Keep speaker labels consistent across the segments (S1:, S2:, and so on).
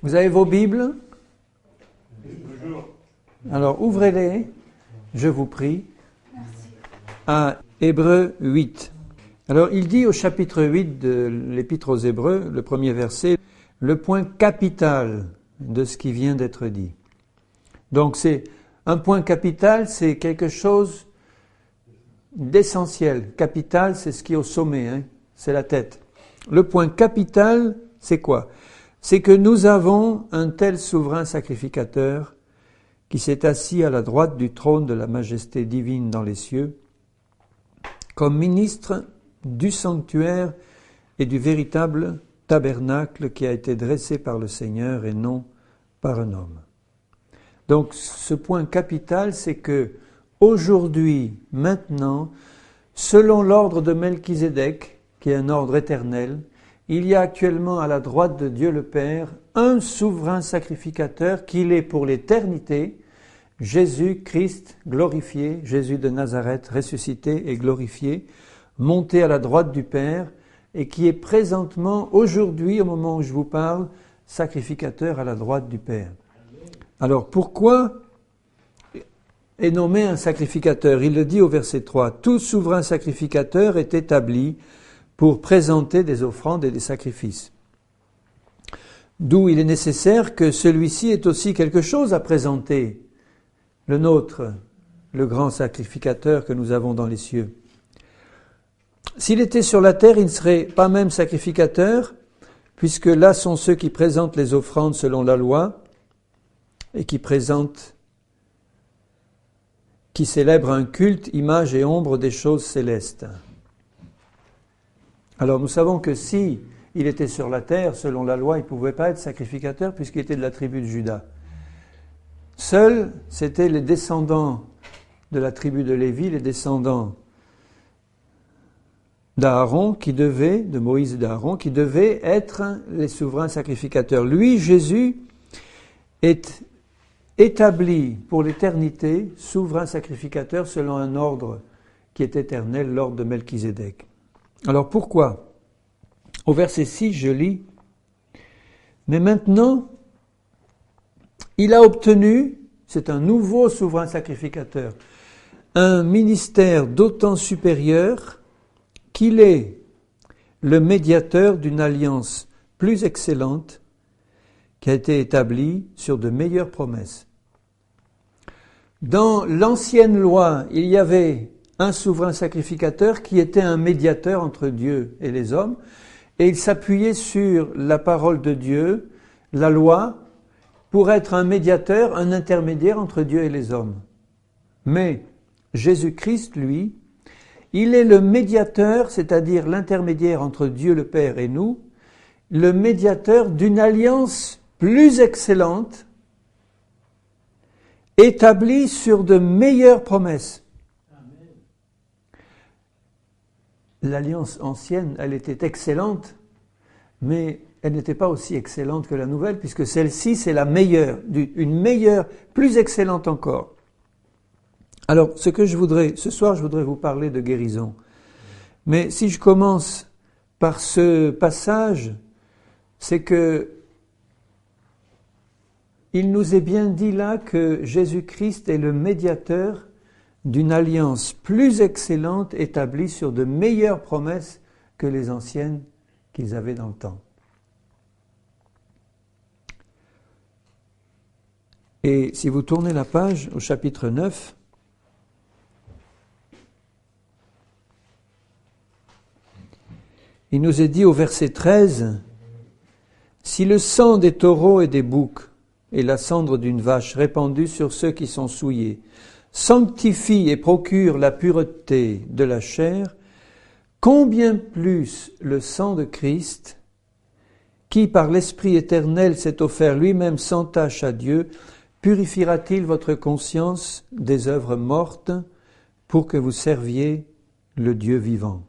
S1: Vous avez vos Bibles? Alors ouvrez-les, je vous prie, à Hébreux 8. Alors il dit au chapitre 8 de l'Épître aux Hébreux, le premier verset, le point capital de ce qui vient d'être dit. Donc c'est un point capital, c'est quelque chose d'essentiel. Capital, c'est ce qui est au sommet, c'est la tête. Le point capital, c'est quoi? C'est que nous avons un tel souverain sacrificateur qui s'est assis à la droite du trône de la majesté divine dans les cieux, comme ministre du sanctuaire et du véritable tabernacle qui a été dressé par le Seigneur et non par un homme. Donc ce point capital, c'est que aujourd'hui, maintenant, selon l'ordre de Melchizedek, qui est un ordre éternel, il y a actuellement à la droite de Dieu le Père un souverain sacrificateur qu'il est pour l'éternité, Jésus-Christ glorifié, Jésus de Nazareth ressuscité et glorifié, monté à la droite du Père et qui est présentement, aujourd'hui, au moment où je vous parle, sacrificateur à la droite du Père. Alors pourquoi est nommé un sacrificateur? Il le dit au verset 3, « Tout souverain sacrificateur est établi pour présenter des offrandes et des sacrifices. » D'où il est nécessaire que celui-ci ait aussi quelque chose à présenter, le nôtre, le grand sacrificateur que nous avons dans les cieux. S'il était sur la terre, il ne serait pas même sacrificateur, puisque là sont ceux qui présentent les offrandes selon la loi et qui célèbrent un culte, image et ombre des choses célestes. Alors nous savons que si il était sur la terre, selon la loi, il ne pouvait pas être sacrificateur puisqu'il était de la tribu de Juda. Seuls, c'étaient les descendants de la tribu de Lévi, les descendants d'Aaron, de Moïse et d'Aaron, qui devaient être les souverains sacrificateurs. Lui, Jésus, est établi pour l'éternité, souverain sacrificateur selon un ordre qui est éternel, l'ordre de Melchizedek. Alors pourquoi? Au verset 6, je lis, « Mais maintenant, il a obtenu, c'est un nouveau souverain sacrificateur, un ministère d'autant supérieur qu'il est le médiateur d'une alliance plus excellente qui a été établie sur de meilleures promesses. » Dans l'ancienne loi, il y avait un souverain sacrificateur qui était un médiateur entre Dieu et les hommes, et il s'appuyait sur la parole de Dieu, la loi, pour être un médiateur, un intermédiaire entre Dieu et les hommes. Mais Jésus-Christ, lui, il est le médiateur, c'est-à-dire l'intermédiaire entre Dieu le Père et nous, le médiateur d'une alliance plus excellente, établie sur de meilleures promesses. Amen. L'alliance ancienne, elle était excellente, mais elle n'était pas aussi excellente que la nouvelle, puisque celle-ci, c'est la meilleure, une meilleure, plus excellente encore. Alors, ce soir, je voudrais vous parler de guérison. Mais si je commence par ce passage, c'est que il nous est bien dit là que Jésus-Christ est le médiateur d'une alliance plus excellente établie sur de meilleures promesses que les anciennes qu'ils avaient dans le temps. Et si vous tournez la page au chapitre 9, il nous est dit au verset 13, « Si le sang des taureaux et des boucs et la cendre d'une vache répandue sur ceux qui sont souillés sanctifie et procure la pureté de la chair, combien plus le sang de Christ, qui par l'Esprit éternel s'est offert lui-même sans tache à Dieu, purifiera-t-il votre conscience des œuvres mortes pour que vous serviez le Dieu vivant. »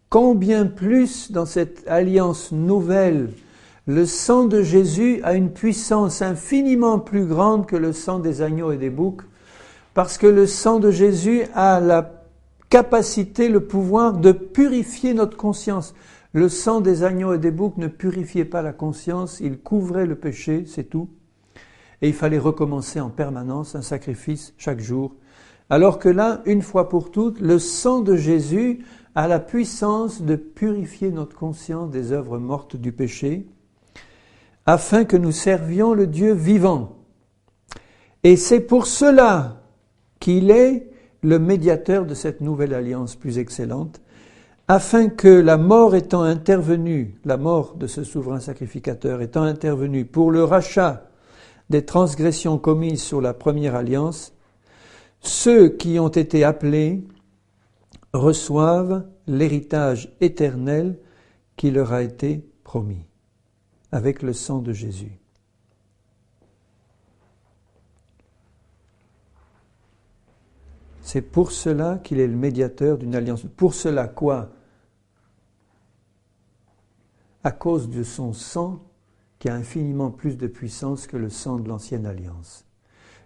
S1: Combien plus dans cette alliance nouvelle, le sang de Jésus a une puissance infiniment plus grande que le sang des agneaux et des boucs, parce que le sang de Jésus a la capacité, le pouvoir de purifier notre conscience. Le sang des agneaux et des boucs ne purifiait pas la conscience, il couvrait le péché, c'est tout. Et il fallait recommencer en permanence un sacrifice chaque jour. Alors que là, une fois pour toutes, le sang de Jésus a la puissance de purifier notre conscience des œuvres mortes du péché, afin que nous servions le Dieu vivant. Et c'est pour cela qu'il est le médiateur de cette nouvelle alliance plus excellente, afin que la mort étant intervenue, la mort de ce souverain sacrificateur étant intervenue pour le rachat des transgressions commises sur la première alliance, ceux qui ont été appelés reçoivent l'héritage éternel qui leur a été promis, avec le sang de Jésus. C'est pour cela qu'il est le médiateur d'une alliance. Pour cela quoi? À cause de son sang qui a infiniment plus de puissance que le sang de l'ancienne alliance.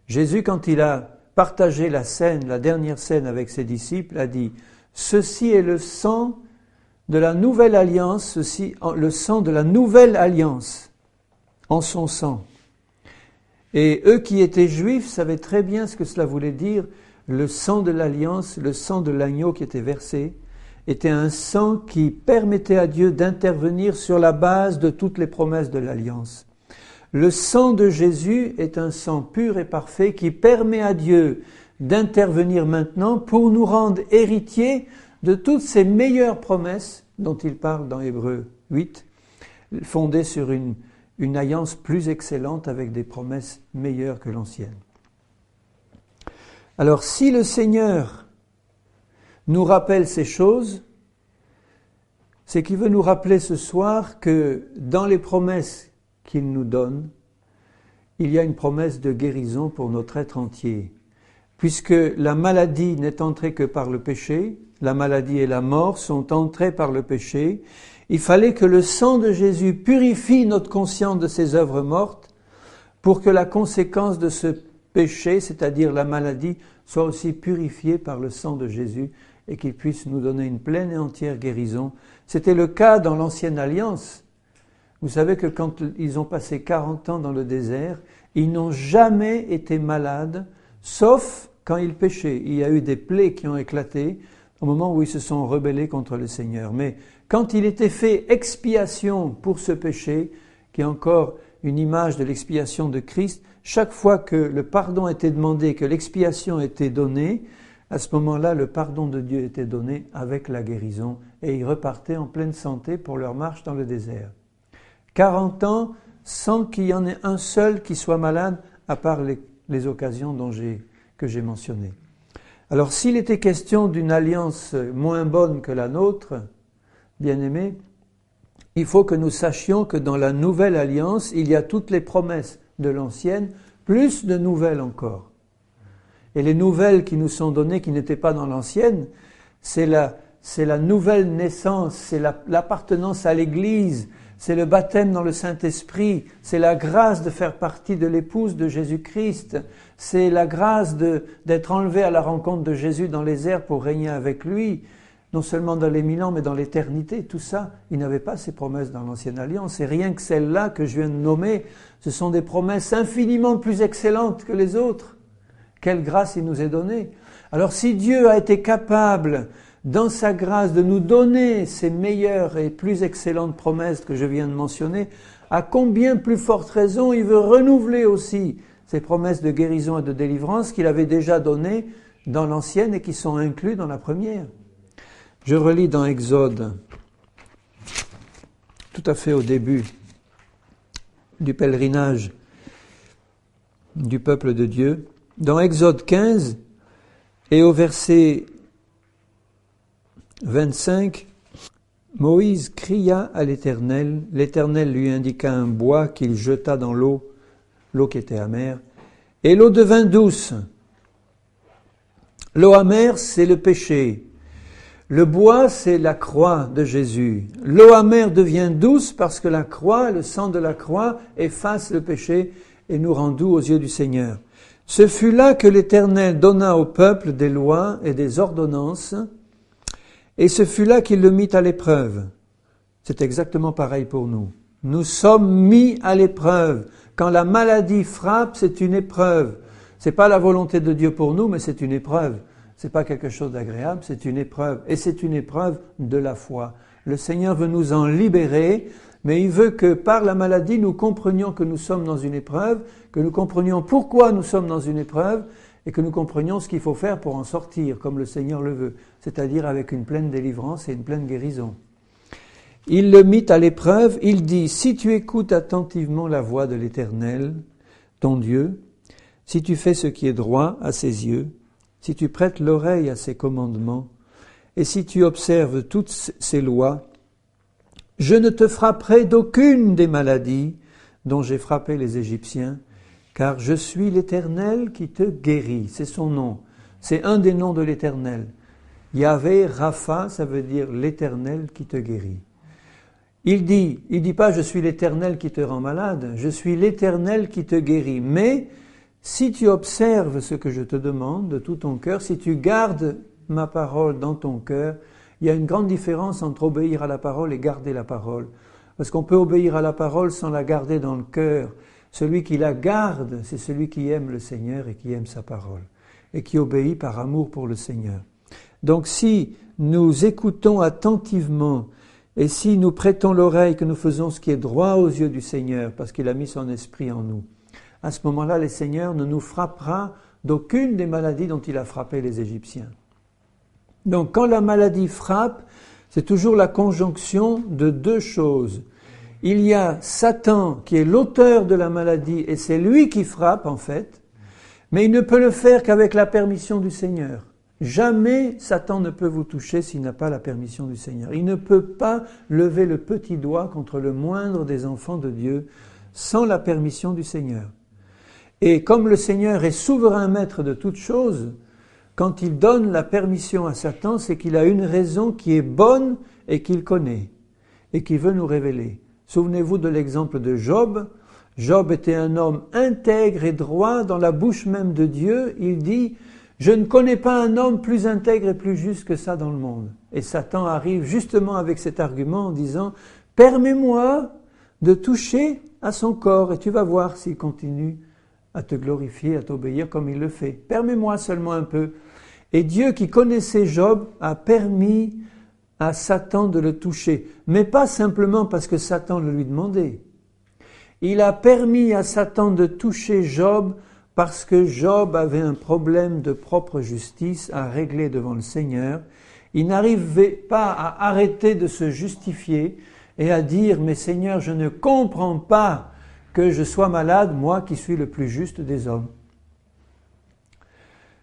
S1: Jésus, quand il a partagé la scène, la dernière scène avec ses disciples, a dit « Ceci est le sang de la nouvelle alliance, le sang de la nouvelle alliance, en son sang. » Et eux qui étaient juifs savaient très bien ce que cela voulait dire. Le sang de l'alliance, le sang de l'agneau qui était versé, était un sang qui permettait à Dieu d'intervenir sur la base de toutes les promesses de l'alliance. Le sang de Jésus est un sang pur et parfait qui permet à Dieu d'intervenir maintenant pour nous rendre héritiers de toutes ces meilleures promesses dont il parle dans Hébreux 8, fondées sur une alliance plus excellente avec des promesses meilleures que l'ancienne. Alors, si le Seigneur nous rappelle ces choses, c'est qu'il veut nous rappeler ce soir que dans les promesses qu'il nous donne, il y a une promesse de guérison pour notre être entier. Puisque la maladie n'est entrée que par le péché, la maladie et la mort sont entrées par le péché, il fallait que le sang de Jésus purifie notre conscience de ces œuvres mortes pour que la conséquence de ce péché, c'est-à-dire la maladie, soit aussi purifiée par le sang de Jésus et qu'il puisse nous donner une pleine et entière guérison. C'était le cas dans l'Ancienne Alliance. Vous savez que quand ils ont passé 40 ans dans le désert, ils n'ont jamais été malades, sauf quand ils péchaient. Il y a eu des plaies qui ont éclaté au moment où ils se sont rebellés contre le Seigneur. Mais quand il était fait expiation pour ce péché, qui est encore une image de l'expiation de Christ, chaque fois que le pardon était demandé, que l'expiation était donnée, à ce moment-là, le pardon de Dieu était donné avec la guérison et ils repartaient en pleine santé pour leur marche dans le désert. 40 ans sans qu'il y en ait un seul qui soit malade, à part les occasions que j'ai mentionnées. Alors, s'il était question d'une alliance moins bonne que la nôtre, bien-aimés, il faut que nous sachions que dans la nouvelle alliance, il y a toutes les promesses de l'ancienne, plus de nouvelles encore. Et les nouvelles qui nous sont données, qui n'étaient pas dans l'ancienne, c'est la nouvelle naissance, c'est l'appartenance à l'Église, c'est le baptême dans le Saint-Esprit, c'est la grâce de faire partie de l'épouse de Jésus-Christ, c'est la grâce d'être enlevé à la rencontre de Jésus dans les airs pour régner avec lui, non seulement dans les 1000 ans, mais dans l'éternité. Tout ça, il n'avait pas ces promesses dans l'Ancienne Alliance. Et rien que celles-là que je viens de nommer, ce sont des promesses infiniment plus excellentes que les autres. Quelle grâce il nous est donnée. Alors si Dieu a été capable, dans sa grâce, de nous donner ces meilleures et plus excellentes promesses que je viens de mentionner, à combien plus forte raison il veut renouveler aussi ces promesses de guérison et de délivrance qu'il avait déjà données dans l'ancienne et qui sont incluses dans la première. Je relis dans Exode, tout à fait au début du pèlerinage du peuple de Dieu, dans Exode 15 et au verset 25, Moïse cria à l'Éternel, l'Éternel lui indiqua un bois qu'il jeta dans l'eau qui était amère, et l'eau devint douce. L'eau amère, c'est le péché. Le bois, c'est la croix de Jésus. L'eau amère devient douce parce que la croix, le sang de la croix, efface le péché et nous rend doux aux yeux du Seigneur. Ce fut là que l'Éternel donna au peuple des lois et des ordonnances, et ce fut là qu'il le mit à l'épreuve. C'est exactement pareil pour nous. Nous sommes mis à l'épreuve. Quand la maladie frappe, c'est une épreuve. C'est pas la volonté de Dieu pour nous, mais c'est une épreuve. C'est pas quelque chose d'agréable, c'est une épreuve. Et c'est une épreuve de la foi. Le Seigneur veut nous en libérer, mais il veut que par la maladie, nous comprenions que nous sommes dans une épreuve, que nous comprenions pourquoi nous sommes dans une épreuve, et que nous comprenions ce qu'il faut faire pour en sortir, comme le Seigneur le veut, c'est-à-dire avec une pleine délivrance et une pleine guérison. Il le mit à l'épreuve, il dit, si tu écoutes attentivement la voix de l'Éternel, ton Dieu, si tu fais ce qui est droit à ses yeux, si tu prêtes l'oreille à ses commandements, et si tu observes toutes ses lois, je ne te frapperai d'aucune des maladies dont j'ai frappé les Égyptiens, car je suis l'Éternel qui te guérit. C'est son nom. C'est un des noms de l'Éternel. Yahvé, Rapha, ça veut dire l'Éternel qui te guérit. Il dit pas je suis l'Éternel qui te rend malade, je suis l'Éternel qui te guérit. Mais si tu observes ce que je te demande de tout ton cœur, si tu gardes ma parole dans ton cœur, il y a une grande différence entre obéir à la parole et garder la parole. Parce qu'on peut obéir à la parole sans la garder dans le cœur. Celui qui la garde, c'est celui qui aime le Seigneur et qui aime sa parole. Et qui obéit par amour pour le Seigneur. Donc si nous écoutons attentivement et si nous prêtons l'oreille, que nous faisons ce qui est droit aux yeux du Seigneur, parce qu'il a mis son esprit en nous, à ce moment-là, le Seigneur ne nous frappera d'aucune des maladies dont il a frappé les Égyptiens. Donc quand la maladie frappe, c'est toujours la conjonction de deux choses. Il y a Satan qui est l'auteur de la maladie et c'est lui qui frappe en fait, mais il ne peut le faire qu'avec la permission du Seigneur. Jamais Satan ne peut vous toucher s'il n'a pas la permission du Seigneur. Il ne peut pas lever le petit doigt contre le moindre des enfants de Dieu sans la permission du Seigneur. Et comme le Seigneur est souverain maître de toutes choses, quand il donne la permission à Satan, c'est qu'il a une raison qui est bonne et qu'il connaît et qui veut nous révéler. Souvenez-vous de l'exemple de Job. Job était un homme intègre et droit dans la bouche même de Dieu. Il dit « Je ne connais pas un homme plus intègre et plus juste que ça dans le monde. » Et Satan arrive justement avec cet argument en disant « Permets-moi de toucher à son corps et tu vas voir s'il continue à te glorifier, à t'obéir comme il le fait. Permets-moi seulement un peu. » Et Dieu qui connaissait Job a permis à Satan de le toucher, mais pas simplement parce que Satan le lui demandait. Il a permis à Satan de toucher Job parce que Job avait un problème de propre justice à régler devant le Seigneur. Il n'arrivait pas à arrêter de se justifier et à dire « Mais Seigneur, je ne comprends pas que je sois malade, moi qui suis le plus juste des hommes. »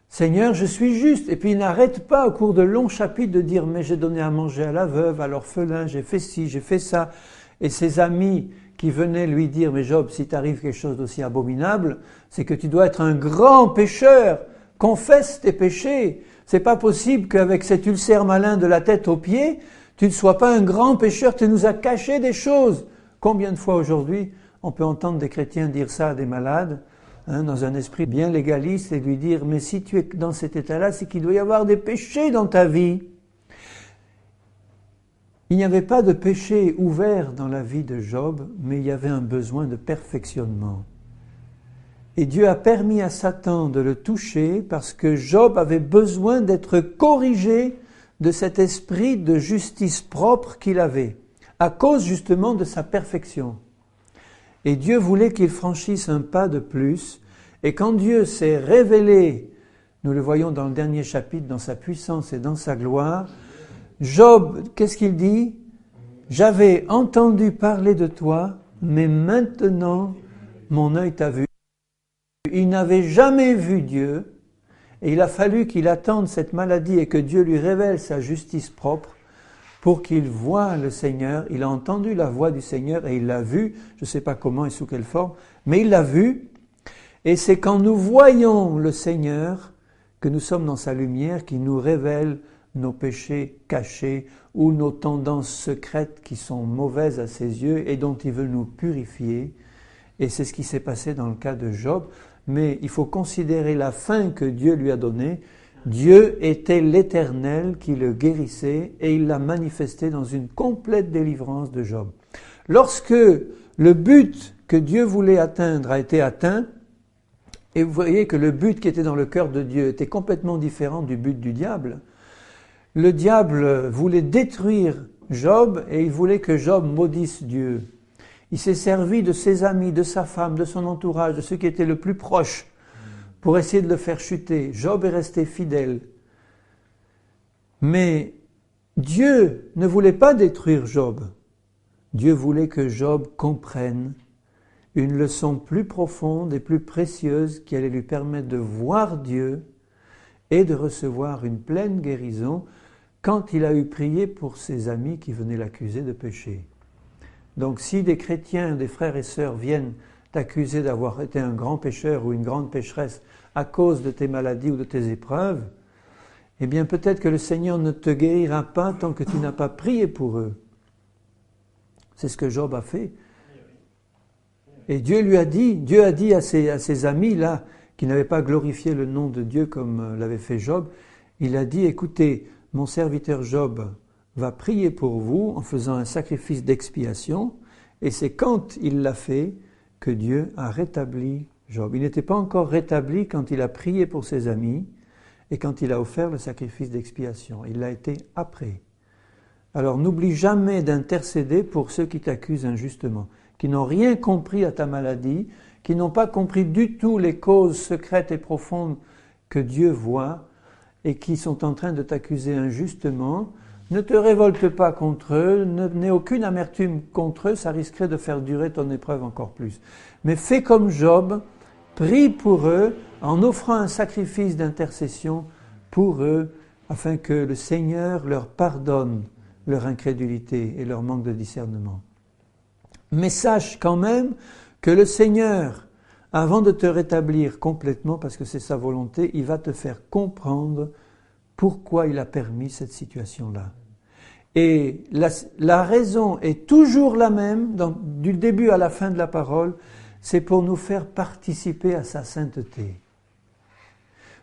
S1: Seigneur, je suis juste. Et puis il n'arrête pas au cours de longs chapitres de dire « Mais j'ai donné à manger à la veuve, à l'orphelin, j'ai fait ci, j'ai fait ça. » Et ses amis qui venaient lui dire « Mais Job, si t'arrive quelque chose d'aussi abominable, c'est que tu dois être un grand pécheur. Confesse tes péchés. C'est pas possible qu'avec cet ulcère malin de la tête aux pieds, tu ne sois pas un grand pécheur. Tu nous as caché des choses. » Combien de fois aujourd'hui on peut entendre des chrétiens dire ça à des malades, dans un esprit bien légaliste, et lui dire « Mais si tu es dans cet état-là, c'est qu'il doit y avoir des péchés dans ta vie. » Il n'y avait pas de péché ouvert dans la vie de Job, mais il y avait un besoin de perfectionnement. Et Dieu a permis à Satan de le toucher parce que Job avait besoin d'être corrigé de cet esprit de justice propre qu'il avait, à cause justement de sa perfection. Et Dieu voulait qu'il franchisse un pas de plus. Et quand Dieu s'est révélé, nous le voyons dans le dernier chapitre, dans sa puissance et dans sa gloire, Job, qu'est-ce qu'il dit ? « J'avais entendu parler de toi, mais maintenant mon œil t'a vu. » Il n'avait jamais vu Dieu, et il a fallu qu'il attende cette maladie et que Dieu lui révèle sa justice propre pour qu'il voie le Seigneur. Il a entendu la voix du Seigneur et il l'a vu, je ne sais pas comment et sous quelle forme, mais il l'a vu. Et c'est quand nous voyons le Seigneur que nous sommes dans sa lumière qui nous révèle nos péchés cachés ou nos tendances secrètes qui sont mauvaises à ses yeux et dont il veut nous purifier. Et c'est ce qui s'est passé dans le cas de Job. Mais il faut considérer la fin que Dieu lui a donnée. Dieu était l'Éternel qui le guérissait et il l'a manifesté dans une complète délivrance de Job. Lorsque le but que Dieu voulait atteindre a été atteint, et vous voyez que le but qui était dans le cœur de Dieu était complètement différent du but du diable. Le diable voulait détruire Job et il voulait que Job maudisse Dieu. Il s'est servi de ses amis, de sa femme, de son entourage, de ceux qui étaient le plus proches pour essayer de le faire chuter. Job est resté fidèle. Mais Dieu ne voulait pas détruire Job. Dieu voulait que Job comprenne une leçon plus profonde et plus précieuse qui allait lui permettre de voir Dieu et de recevoir une pleine guérison quand il a eu prié pour ses amis qui venaient l'accuser de péché. Donc si des chrétiens, des frères et sœurs viennent t'accuser d'avoir été un grand pécheur ou une grande pécheresse à cause de tes maladies ou de tes épreuves, eh bien peut-être que le Seigneur ne te guérira pas tant que tu n'as pas prié pour eux. C'est ce que Job a fait. Et Dieu a dit à ses amis là, qui n'avaient pas glorifié le nom de Dieu comme l'avait fait Job, il a dit, écoutez, mon serviteur Job va prier pour vous en faisant un sacrifice d'expiation, et c'est quand il l'a fait que Dieu a rétabli Job. Il n'était pas encore rétabli quand il a prié pour ses amis et quand il a offert le sacrifice d'expiation. Il l'a été après. Alors n'oublie jamais d'intercéder pour ceux qui t'accusent injustement, qui n'ont rien compris à ta maladie, qui n'ont pas compris du tout les causes secrètes et profondes que Dieu voit et qui sont en train de t'accuser injustement. Ne te révolte pas contre eux, n'aie aucune amertume contre eux, ça risquerait de faire durer ton épreuve encore plus. Mais fais comme Job, prie pour eux en offrant un sacrifice d'intercession pour eux, afin que le Seigneur leur pardonne leur incrédulité et leur manque de discernement. Mais sache quand même que le Seigneur, avant de te rétablir complètement, parce que c'est sa volonté, il va te faire comprendre pourquoi il a permis cette situation-là. Et la raison est toujours la même, du début à la fin de la parole, c'est pour nous faire participer à sa sainteté.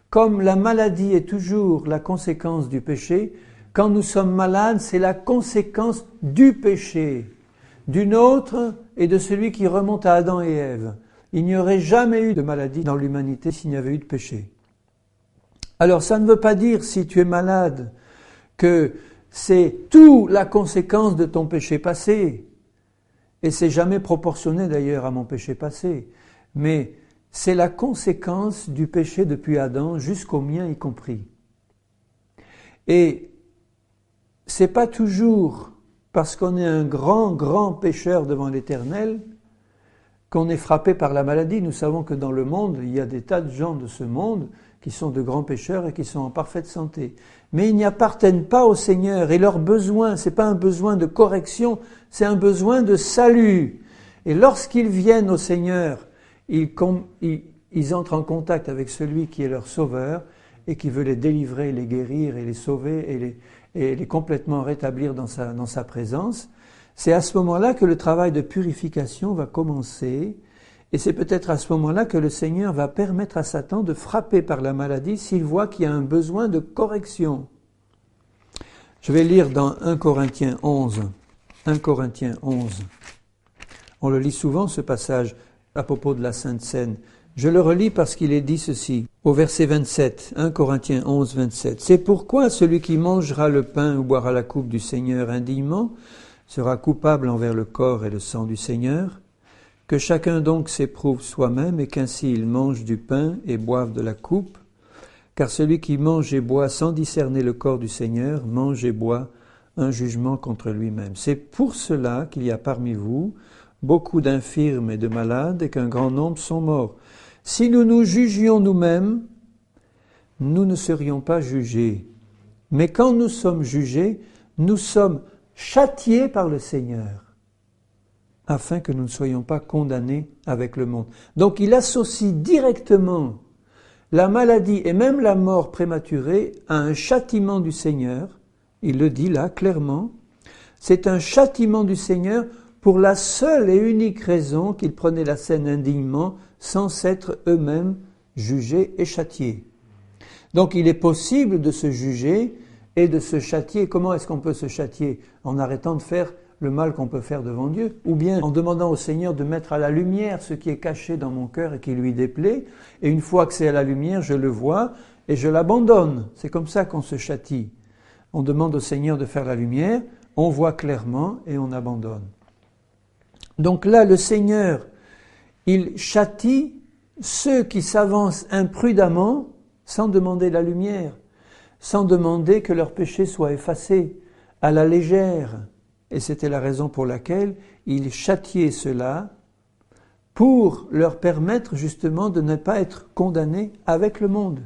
S1: Comme la maladie est toujours la conséquence du péché, quand nous sommes malades, c'est la conséquence du péché, du nôtre et de celui qui remonte à Adam et Ève. Il n'y aurait jamais eu de maladie dans l'humanité s'il n'y avait eu de péché. Alors ça ne veut pas dire, si tu es malade, que c'est tout la conséquence de ton péché passé. Et c'est jamais proportionné d'ailleurs à mon péché passé. Mais c'est la conséquence du péché depuis Adam jusqu'au mien y compris. Et c'est pas toujours parce qu'on est un grand pécheur devant l'Éternel qu'on est frappé par la maladie. Nous savons que dans le monde, il y a des tas de gens de ce monde qui sont de grands pécheurs et qui sont en parfaite santé. Mais ils n'y appartiennent pas au Seigneur et leur besoin, c'est pas un besoin de correction, c'est un besoin de salut. Et lorsqu'ils viennent au Seigneur, ils entrent en contact avec celui qui est leur sauveur et qui veut les délivrer, les guérir et les sauver et les complètement rétablir dans sa présence. C'est à ce moment-là que le travail de purification va commencer. Et c'est peut-être à ce moment-là que le Seigneur va permettre à Satan de frapper par la maladie s'il voit qu'il y a un besoin de correction. Je vais lire dans 1 Corinthiens 11. 1 Corinthiens 11. On le lit souvent ce passage à propos de la Sainte Seine. Je le relis parce qu'il est dit ceci, au verset 27, 1 Corinthiens 11, 27. C'est pourquoi celui qui mangera le pain ou boira la coupe du Seigneur indignement sera coupable envers le corps et le sang du Seigneur. Que chacun donc s'éprouve soi-même et qu'ainsi il mange du pain et boive de la coupe. Car celui qui mange et boit sans discerner le corps du Seigneur mange et boit un jugement contre lui-même. C'est pour cela qu'il y a parmi vous beaucoup d'infirmes et de malades et qu'un grand nombre sont morts. Si nous nous jugions nous-mêmes, nous ne serions pas jugés. Mais quand nous sommes jugés, nous sommes châtiés par le Seigneur, afin que nous ne soyons pas condamnés avec le monde. Donc il associe directement la maladie et même la mort prématurée à un châtiment du Seigneur. Il le dit là clairement. C'est un châtiment du Seigneur pour la seule et unique raison qu'ils prenaient la scène indignement sans s'être eux-mêmes jugés et châtiés. Donc il est possible de se juger et de se châtier. Comment est-ce qu'on peut se châtier? En arrêtant de faire le mal qu'on peut faire devant Dieu, ou bien en demandant au Seigneur de mettre à la lumière ce qui est caché dans mon cœur et qui lui déplaît, et une fois que c'est à la lumière, je le vois et je l'abandonne. C'est comme ça qu'on se châtie. On demande au Seigneur de faire la lumière, on voit clairement et on abandonne. Donc là, le Seigneur, il châtie ceux qui s'avancent imprudemment sans demander la lumière, sans demander que leur péché soit effacé, à la légère. Et c'était la raison pour laquelle il châtiait ceux-là, pour leur permettre justement de ne pas être condamnés avec le monde.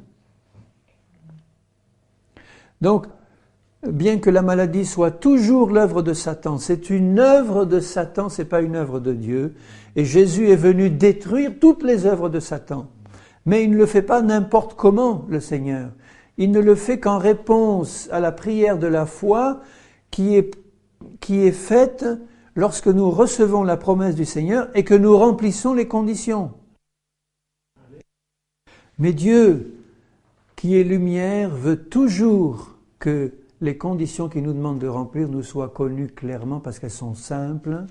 S1: Donc, bien que la maladie soit toujours l'œuvre de Satan, c'est une œuvre de Satan, c'est pas une œuvre de Dieu. Et Jésus est venu détruire toutes les œuvres de Satan. Mais il ne le fait pas n'importe comment, le Seigneur. Il ne le fait qu'en réponse à la prière de la foi qui est faite lorsque nous recevons la promesse du Seigneur et que nous remplissons les conditions. Mais Dieu, qui est lumière, veut toujours que les conditions qu'il nous demande de remplir nous soient connues clairement parce qu'elles sont simples.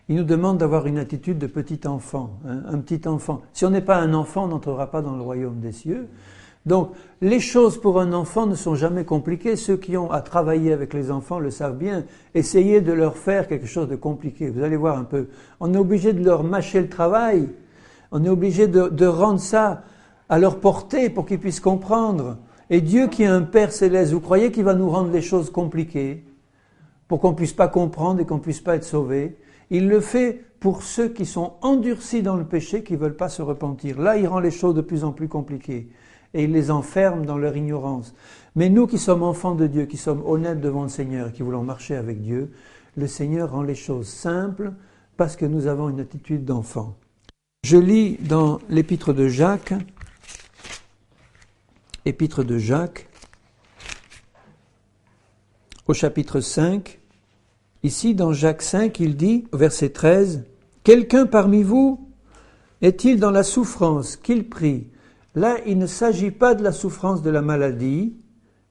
S1: Il nous demande d'avoir une attitude de petit enfant, un petit enfant. Si on n'est pas un enfant, on n'entrera pas dans le royaume des cieux. Donc, les choses pour un enfant ne sont jamais compliquées. Ceux qui ont à travailler avec les enfants le savent bien. Essayez de leur faire quelque chose de compliqué. Vous allez voir un peu. On est obligé de leur mâcher le travail. On est obligé de rendre ça à leur portée pour qu'ils puissent comprendre. Et Dieu qui est un Père céleste, vous croyez qu'il va nous rendre les choses compliquées pour qu'on ne puisse pas comprendre et qu'on ne puisse pas être sauvé? Il le fait pour ceux qui sont endurcis dans le péché, qui ne veulent pas se repentir. Là, il rend les choses de plus en plus compliquées. Et il les enferme dans leur ignorance. Mais nous qui sommes enfants de Dieu, qui sommes honnêtes devant le Seigneur, qui voulons marcher avec Dieu, le Seigneur rend les choses simples parce que nous avons une attitude d'enfant. Je lis dans l'épître de Jacques, au chapitre 5, ici dans Jacques 5, il dit, au verset 13, « Quelqu'un parmi vous est-il dans la souffrance qu'il prie ?» Là, il ne s'agit pas de la souffrance de la maladie,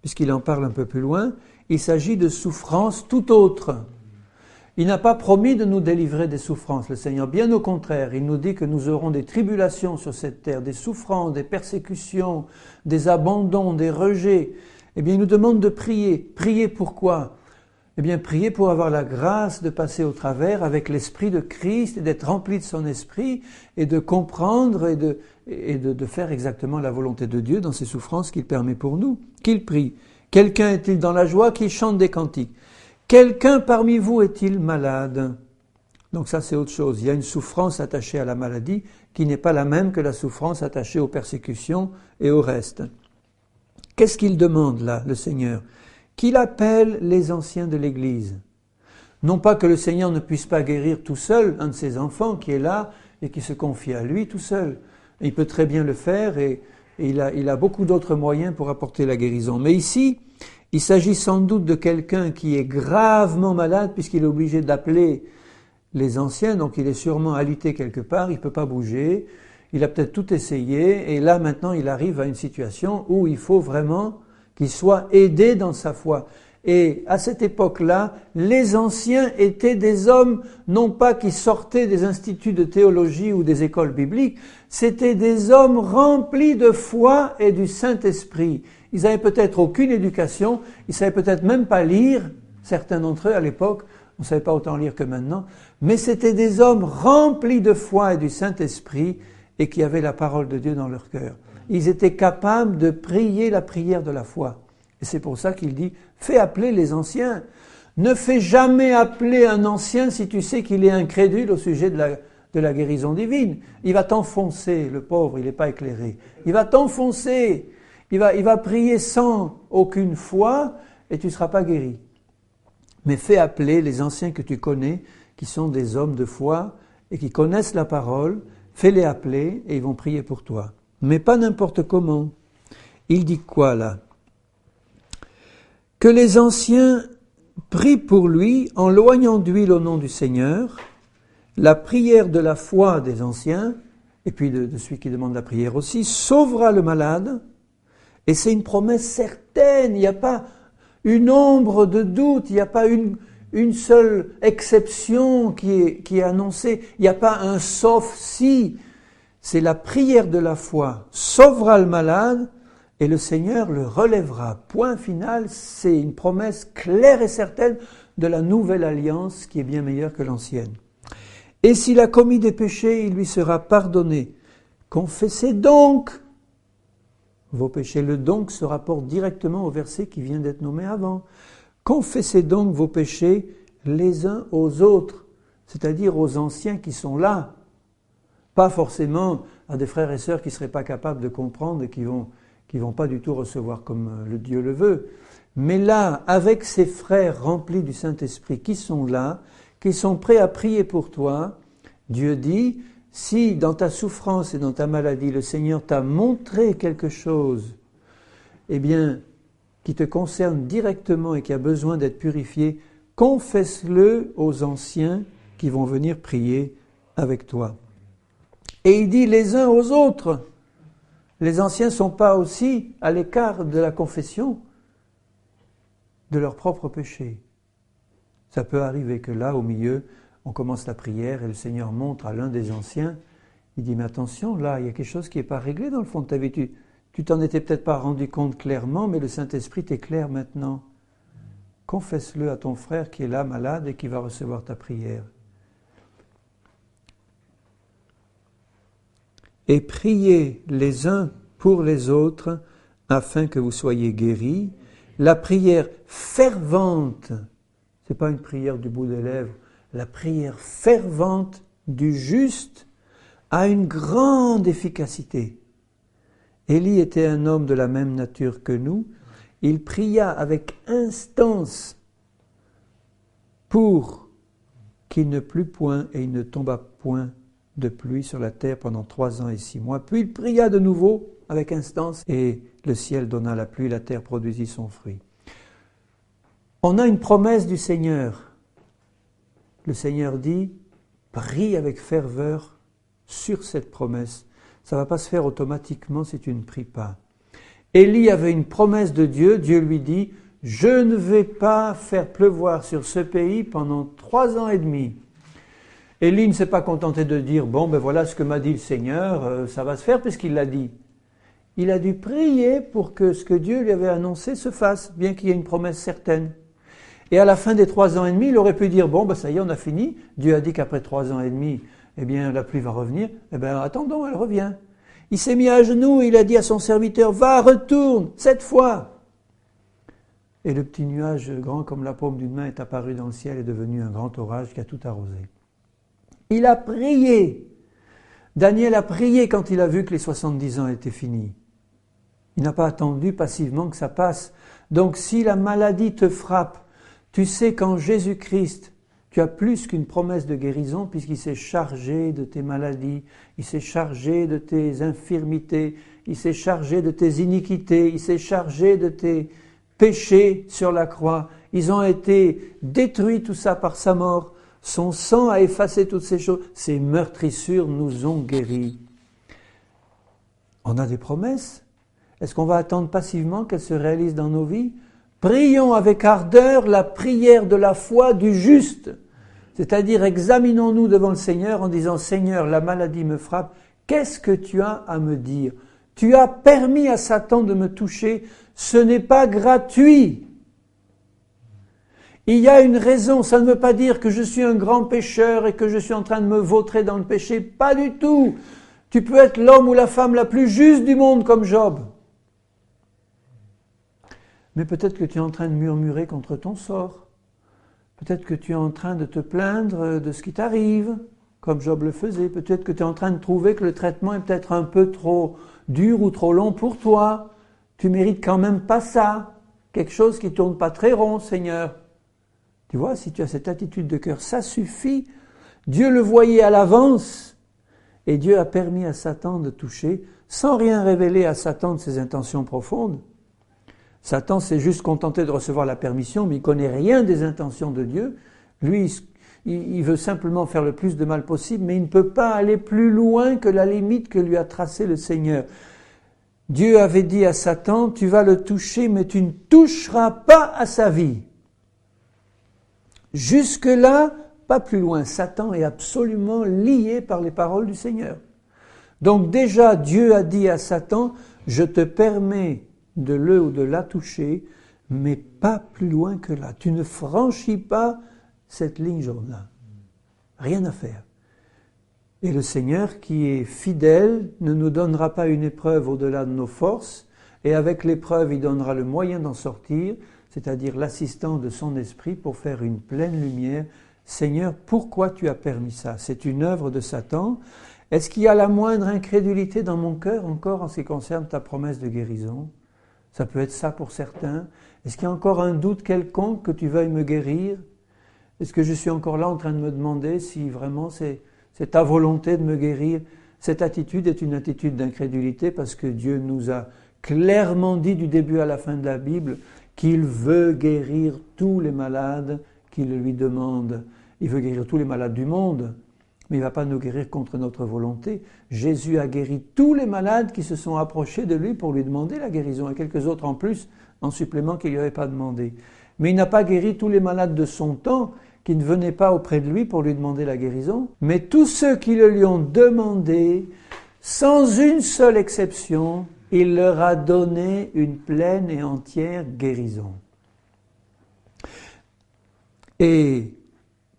S1: puisqu'il en parle un peu plus loin, il s'agit de souffrance tout autre. Il n'a pas promis de nous délivrer des souffrances, le Seigneur. Bien au contraire, il nous dit que nous aurons des tribulations sur cette terre, des souffrances, des persécutions, des abandons, des rejets. Eh bien, il nous demande de prier. Prier pourquoi ? Eh bien, prier pour avoir la grâce de passer au travers avec l'Esprit de Christ et d'être rempli de son Esprit et de comprendre et de faire exactement la volonté de Dieu dans ces souffrances qu'il permet pour nous. Qu'il prie. Quelqu'un est-il dans la joie? Qu'il chante des cantiques. Quelqu'un parmi vous est-il malade? Donc ça, c'est autre chose. Il y a une souffrance attachée à la maladie qui n'est pas la même que la souffrance attachée aux persécutions et au reste. Qu'est-ce qu'il demande là, le Seigneur? Qu'il appelle les anciens de l'Église. Non pas que le Seigneur ne puisse pas guérir tout seul un de ses enfants qui est là et qui se confie à lui tout seul. Il peut très bien le faire et il a beaucoup d'autres moyens pour apporter la guérison. Mais ici, il s'agit sans doute de quelqu'un qui est gravement malade puisqu'il est obligé d'appeler les anciens, donc il est sûrement alité quelque part, il ne peut pas bouger, il a peut-être tout essayé et là maintenant il arrive à une situation où il faut vraiment qu'il soit aidé dans sa foi. Et à cette époque-là, les anciens étaient des hommes, non pas qui sortaient des instituts de théologie ou des écoles bibliques, c'était des hommes remplis de foi et du Saint-Esprit. Ils n'avaient peut-être aucune éducation, ils ne savaient peut-être même pas lire, certains d'entre eux à l'époque, on ne savait pas autant lire que maintenant, mais c'était des hommes remplis de foi et du Saint-Esprit et qui avaient la parole de Dieu dans leur cœur. Ils étaient capables de prier la prière de la foi. Et c'est pour ça qu'il dit, fais appeler les anciens. Ne fais jamais appeler un ancien si tu sais qu'il est incrédule au sujet de la guérison divine. Il va t'enfoncer, le pauvre, il n'est pas éclairé. Il va t'enfoncer. Il va prier sans aucune foi et tu ne seras pas guéri. Mais fais appeler les anciens que tu connais, qui sont des hommes de foi et qui connaissent la parole, fais-les appeler et ils vont prier pour toi. Mais pas n'importe comment. Il dit quoi là? Que les anciens prient pour lui en loignant d'huile au nom du Seigneur, la prière de la foi des anciens, et puis de celui qui demande la prière aussi, sauvera le malade, Et c'est une promesse certaine, il n'y a pas une ombre de doute, il n'y a pas une seule exception qui est annoncée, il n'y a pas un sauf si. C'est la prière de la foi sauvera le malade et le Seigneur le relèvera. Point final, c'est une promesse claire et certaine de la nouvelle alliance qui est bien meilleure que l'ancienne. Et s'il a commis des péchés, il lui sera pardonné. Confessez donc vos péchés. Le donc se rapporte directement au verset qui vient d'être nommé avant. Confessez donc vos péchés les uns aux autres, c'est-à-dire aux anciens qui sont là. Pas forcément à des frères et sœurs qui ne seraient pas capables de comprendre et qui vont pas du tout recevoir comme le Dieu le veut. Mais là, avec ces frères remplis du Saint-Esprit qui sont là, qui sont prêts à prier pour toi, Dieu dit, si dans ta souffrance et dans ta maladie, le Seigneur t'a montré quelque chose, eh bien, qui te concerne directement et qui a besoin d'être purifié, confesse-le aux anciens qui vont venir prier avec toi. Et il dit les uns aux autres. Les anciens ne sont pas aussi à l'écart de la confession de leurs propres péchés. Ça peut arriver que là, au milieu, on commence la prière et le Seigneur montre à l'un des anciens, il dit, mais attention, là, il y a quelque chose qui n'est pas réglé dans le fond de ta vie. Tu t'en étais peut-être pas rendu compte clairement, mais le Saint-Esprit t'éclaire maintenant. Confesse-le à ton frère qui est là, malade, et qui va recevoir ta prière. Et priez les uns pour les autres, afin que vous soyez guéris. La prière fervente, ce n'est pas une prière du bout des lèvres, la prière fervente du juste a une grande efficacité. Élie était un homme de la même nature que nous. Il pria avec instance pour qu'il ne plût point et il ne tomba point de pluie sur la terre pendant 3 ans et 6 mois. Puis il pria de nouveau avec instance et le ciel donna la pluie, la terre produisit son fruit. On a une promesse du Seigneur. Le Seigneur dit, prie avec ferveur sur cette promesse. Ça ne va pas se faire automatiquement si tu ne pries pas. Élie avait une promesse de Dieu. Dieu lui dit, je ne vais pas faire pleuvoir sur ce pays pendant 3 ans et demi. Élie ne s'est pas contenté de dire, bon ben voilà ce que m'a dit le Seigneur, ça va se faire puisqu'il l'a dit. Il a dû prier pour que ce que Dieu lui avait annoncé se fasse, bien qu'il y ait une promesse certaine. Et à la fin des 3 ans et demi, il aurait pu dire, bon ben ça y est, on a fini. Dieu a dit qu'après 3 ans et demi, eh bien la pluie va revenir. Eh bien attendons, elle revient. Il s'est mis à genoux et il a dit à son serviteur, va, retourne, 7 fois. Et le petit nuage grand comme la paume d'une main est apparu dans le ciel et est devenu un grand orage qui a tout arrosé. Il a prié. Daniel a prié quand il a vu que les 70 ans étaient finis. Il n'a pas attendu passivement que ça passe. Donc si la maladie te frappe, tu sais qu'en Jésus-Christ, tu as plus qu'une promesse de guérison puisqu'il s'est chargé de tes maladies, il s'est chargé de tes infirmités, il s'est chargé de tes iniquités, il s'est chargé de tes péchés sur la croix. Ils ont été détruits tout ça par sa mort. Son sang a effacé toutes ces choses. Ces meurtrissures nous ont guéris. On a des promesses. Est-ce qu'on va attendre passivement qu'elles se réalisent dans nos vies? Prions avec ardeur la prière de la foi du juste. C'est-à-dire examinons-nous devant le Seigneur en disant « Seigneur, la maladie me frappe. Qu'est-ce que tu as à me dire? Tu as permis à Satan de me toucher. Ce n'est pas gratuit. Il y a une raison, ça ne veut pas dire que je suis un grand pécheur et que je suis en train de me vautrer dans le péché, pas du tout. Tu peux être l'homme ou la femme la plus juste du monde comme Job. Mais peut-être que tu es en train de murmurer contre ton sort. Peut-être que tu es en train de te plaindre de ce qui t'arrive, comme Job le faisait. Peut-être que tu es en train de trouver que le traitement est peut-être un peu trop dur ou trop long pour toi. Tu mérites quand même pas ça. Quelque chose qui tourne pas très rond, Seigneur. Tu vois, si tu as cette attitude de cœur, ça suffit. Dieu le voyait à l'avance et Dieu a permis à Satan de toucher sans rien révéler à Satan de ses intentions profondes. Satan s'est juste contenté de recevoir la permission, mais il ne connaît rien des intentions de Dieu. Lui, il veut simplement faire le plus de mal possible, mais il ne peut pas aller plus loin que la limite que lui a tracée le Seigneur. Dieu avait dit à Satan, tu vas le toucher, mais tu ne toucheras pas à sa vie. Jusque-là, pas plus loin. Satan est absolument lié par les paroles du Seigneur. Donc déjà, Dieu a dit à Satan, je te permets de le ou de la toucher, mais pas plus loin que là. Tu ne franchis pas cette ligne jaune-là. Rien à faire. Et le Seigneur, qui est fidèle, ne nous donnera pas une épreuve au-delà de nos forces, et avec l'épreuve, il donnera le moyen d'en sortir, c'est-à-dire l'assistance de son esprit pour faire une pleine lumière. Seigneur, pourquoi tu as permis ça? C'est une œuvre de Satan. Est-ce qu'il y a la moindre incrédulité dans mon cœur encore en ce qui concerne ta promesse de guérison? Ça peut être ça pour certains. Est-ce qu'il y a encore un doute quelconque que tu veuilles me guérir? Est-ce que je suis encore là en train de me demander si vraiment c'est ta volonté de me guérir? Cette attitude est une attitude d'incrédulité parce que Dieu nous a clairement dit du début à la fin de la Bible qu'il veut guérir tous les malades qui le lui demandent. Il veut guérir tous les malades du monde, mais il ne va pas nous guérir contre notre volonté. Jésus a guéri tous les malades qui se sont approchés de lui pour lui demander la guérison, et quelques autres en plus, en supplément qu'il ne lui avait pas demandé. Mais il n'a pas guéri tous les malades de son temps qui ne venaient pas auprès de lui pour lui demander la guérison, mais tous ceux qui le lui ont demandé, sans une seule exception, il leur a donné une pleine et entière guérison. Et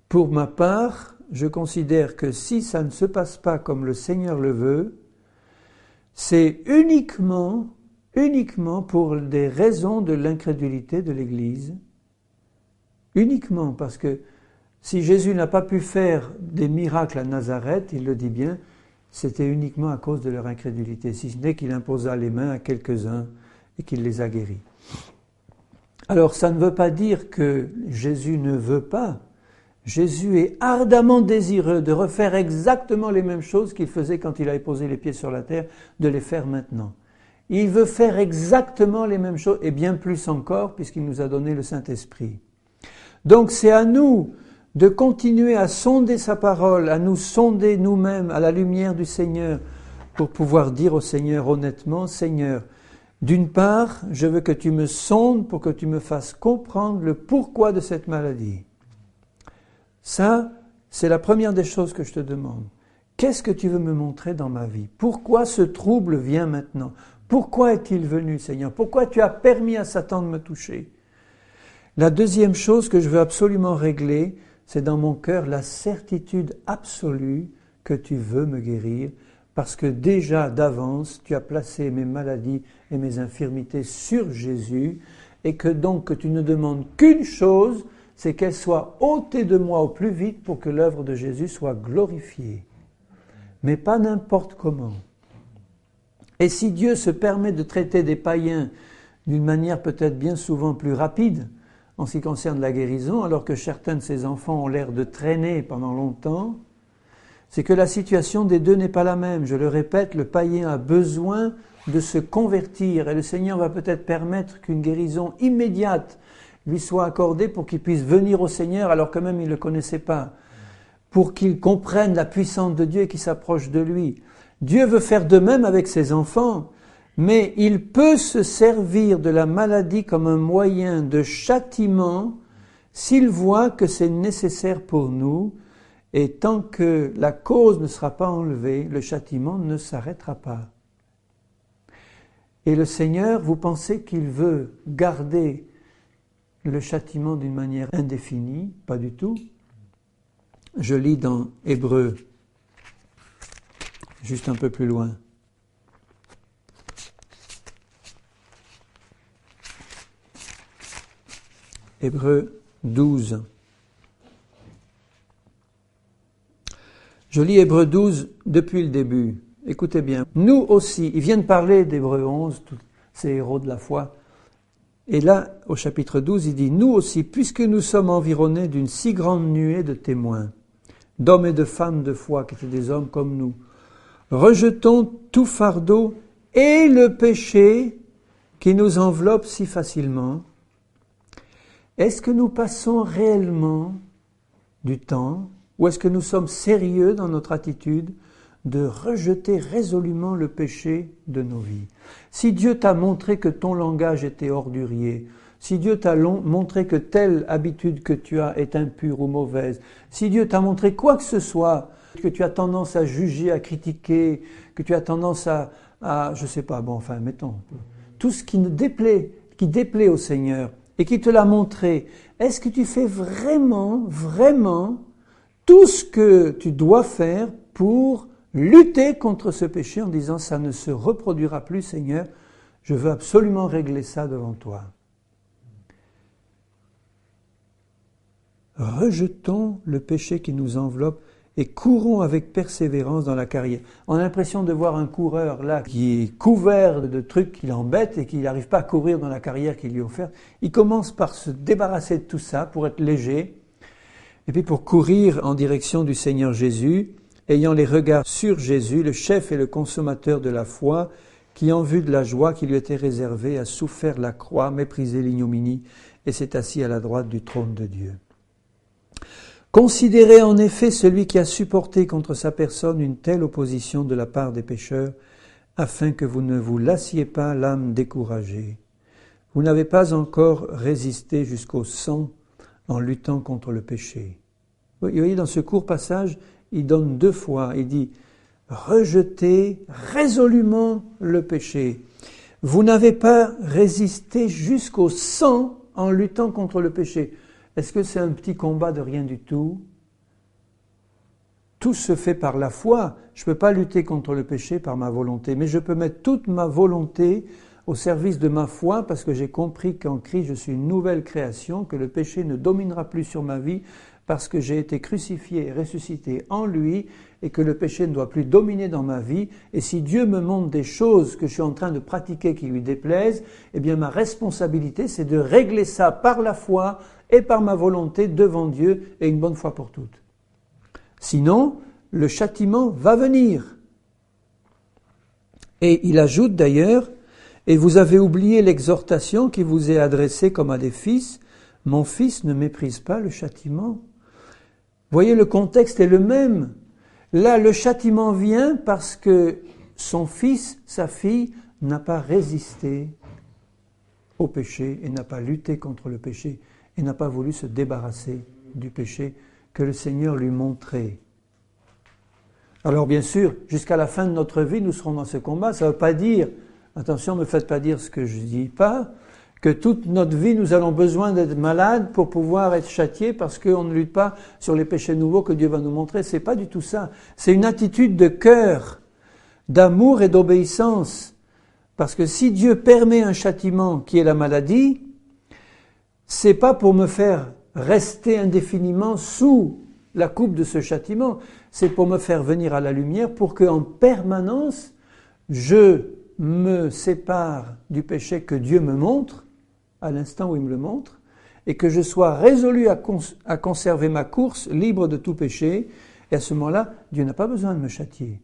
S1: pour ma part, je considère que si ça ne se passe pas comme le Seigneur le veut, c'est uniquement pour des raisons de l'incrédulité de l'Église. Uniquement parce que si Jésus n'a pas pu faire des miracles à Nazareth, il le dit bien, c'était uniquement à cause de leur incrédulité, si ce n'est qu'il imposa les mains à quelques-uns et qu'il les a guéris. Alors ça ne veut pas dire que Jésus ne veut pas. Jésus est ardemment désireux de refaire exactement les mêmes choses qu'il faisait quand il avait posé les pieds sur la terre, de les faire maintenant. Il veut faire exactement les mêmes choses, et bien plus encore, puisqu'il nous a donné le Saint-Esprit. Donc c'est à nous de continuer à sonder sa parole, à nous sonder nous-mêmes à la lumière du Seigneur, pour pouvoir dire au Seigneur honnêtement, Seigneur, d'une part, je veux que tu me sondes pour que tu me fasses comprendre le pourquoi de cette maladie. Ça, c'est la première des choses que je te demande. Qu'est-ce que tu veux me montrer dans ma vie? Pourquoi ce trouble vient maintenant? Pourquoi est-il venu, Seigneur? Pourquoi tu as permis à Satan de me toucher? La deuxième chose que je veux absolument régler, c'est dans mon cœur la certitude absolue que tu veux me guérir, parce que déjà d'avance, tu as placé mes maladies et mes infirmités sur Jésus, et que donc que tu ne demandes qu'une chose, c'est qu'elle soit ôtée de moi au plus vite pour que l'œuvre de Jésus soit glorifiée. Mais pas n'importe comment. Et si Dieu se permet de traiter des païens d'une manière peut-être bien souvent plus rapide, en ce qui concerne la guérison, alors que certains de ses enfants ont l'air de traîner pendant longtemps, c'est que la situation des deux n'est pas la même. Je le répète, le païen a besoin de se convertir et le Seigneur va peut-être permettre qu'une guérison immédiate lui soit accordée pour qu'il puisse venir au Seigneur alors que même il ne le connaissait pas, pour qu'il comprenne la puissance de Dieu et qu'il s'approche de lui. Dieu veut faire de même avec ses enfants. Mais il peut se servir de la maladie comme un moyen de châtiment s'il voit que c'est nécessaire pour nous, et tant que la cause ne sera pas enlevée, le châtiment ne s'arrêtera pas. Et le Seigneur, vous pensez qu'il veut garder le châtiment d'une manière indéfinie? Pas du tout. Je lis dans Hébreux, juste un peu plus loin. Hébreux 12. Je lis Hébreux 12 depuis le début. Écoutez bien. Nous aussi, il vient de parler d'Hébreux 11, tous ces héros de la foi. Et là, au chapitre 12, il dit, nous aussi, puisque nous sommes environnés d'une si grande nuée de témoins, d'hommes et de femmes de foi, qui étaient des hommes comme nous, rejetons tout fardeau et le péché qui nous enveloppe si facilement. Est-ce que nous passons réellement du temps, ou est-ce que nous sommes sérieux dans notre attitude de rejeter résolument le péché de nos vies. Si Dieu t'a montré que ton langage était ordurier, si Dieu t'a montré que telle habitude que tu as est impure ou mauvaise, si Dieu t'a montré quoi que ce soit, que tu as tendance à juger, à critiquer, que tu as tendance à je sais pas, bon, enfin, mettons, tout ce qui déplaît au Seigneur et qui te l'a montré, est-ce que tu fais vraiment tout ce que tu dois faire pour lutter contre ce péché en disant ça ne se reproduira plus, Seigneur, je veux absolument régler ça devant toi. Rejetons le péché qui nous enveloppe et courons avec persévérance dans la carrière. On a l'impression de voir un coureur là qui est couvert de trucs qui l'embêtent et qui n'arrive pas à courir dans la carrière qu'il lui est offerte. Il commence par se débarrasser de tout ça pour être léger et puis pour courir en direction du Seigneur Jésus, ayant les regards sur Jésus, le chef et le consommateur de la foi, qui en vue de la joie qui lui était réservée a souffert la croix, méprisé l'ignominie et s'est assis à la droite du trône de Dieu. Considérez en effet celui qui a supporté contre sa personne une telle opposition de la part des pécheurs, afin que vous ne vous lassiez pas l'âme découragée. Vous n'avez pas encore résisté jusqu'au sang en luttant contre le péché. Vous voyez, dans ce court passage, il donne 2 fois, il dit « Rejetez résolument le péché. Vous n'avez pas résisté jusqu'au sang en luttant contre le péché. » Est-ce que c'est un petit combat de rien du tout? Tout se fait par la foi. Je ne peux pas lutter contre le péché par ma volonté, mais je peux mettre toute ma volonté au service de ma foi parce que j'ai compris qu'en Christ, je suis une nouvelle création, que le péché ne dominera plus sur ma vie parce que j'ai été crucifié et ressuscité en lui et que le péché ne doit plus dominer dans ma vie. Et si Dieu me montre des choses que je suis en train de pratiquer qui lui déplaisent, eh bien ma responsabilité, c'est de régler ça par la foi et par ma volonté devant Dieu et une bonne fois pour toutes. Sinon, le châtiment va venir. Et il ajoute d'ailleurs, « Et vous avez oublié l'exhortation qui vous est adressée comme à des fils. Mon fils, ne méprise pas le châtiment. » Voyez, le contexte est le même. Là, le châtiment vient parce que son fils, sa fille, n'a pas résisté au péché et n'a pas lutté contre le péché et n'a pas voulu se débarrasser du péché que le Seigneur lui montrait. Alors bien sûr, jusqu'à la fin de notre vie, nous serons dans ce combat. Ça ne veut pas dire, attention, ne me faites pas dire ce que je ne dis pas, que toute notre vie, nous avons besoin d'être malades pour pouvoir être châtiés parce qu'on ne lutte pas sur les péchés nouveaux que Dieu va nous montrer. C'est pas du tout ça. C'est une attitude de cœur, d'amour et d'obéissance. Parce que si Dieu permet un châtiment qui est la maladie, c'est pas pour me faire rester indéfiniment sous la coupe de ce châtiment, c'est pour me faire venir à la lumière pour qu'en permanence, je me sépare du péché que Dieu me montre, à l'instant où il me le montre, et que je sois résolu à conserver ma course libre de tout péché, et à ce moment-là, Dieu n'a pas besoin de me châtier.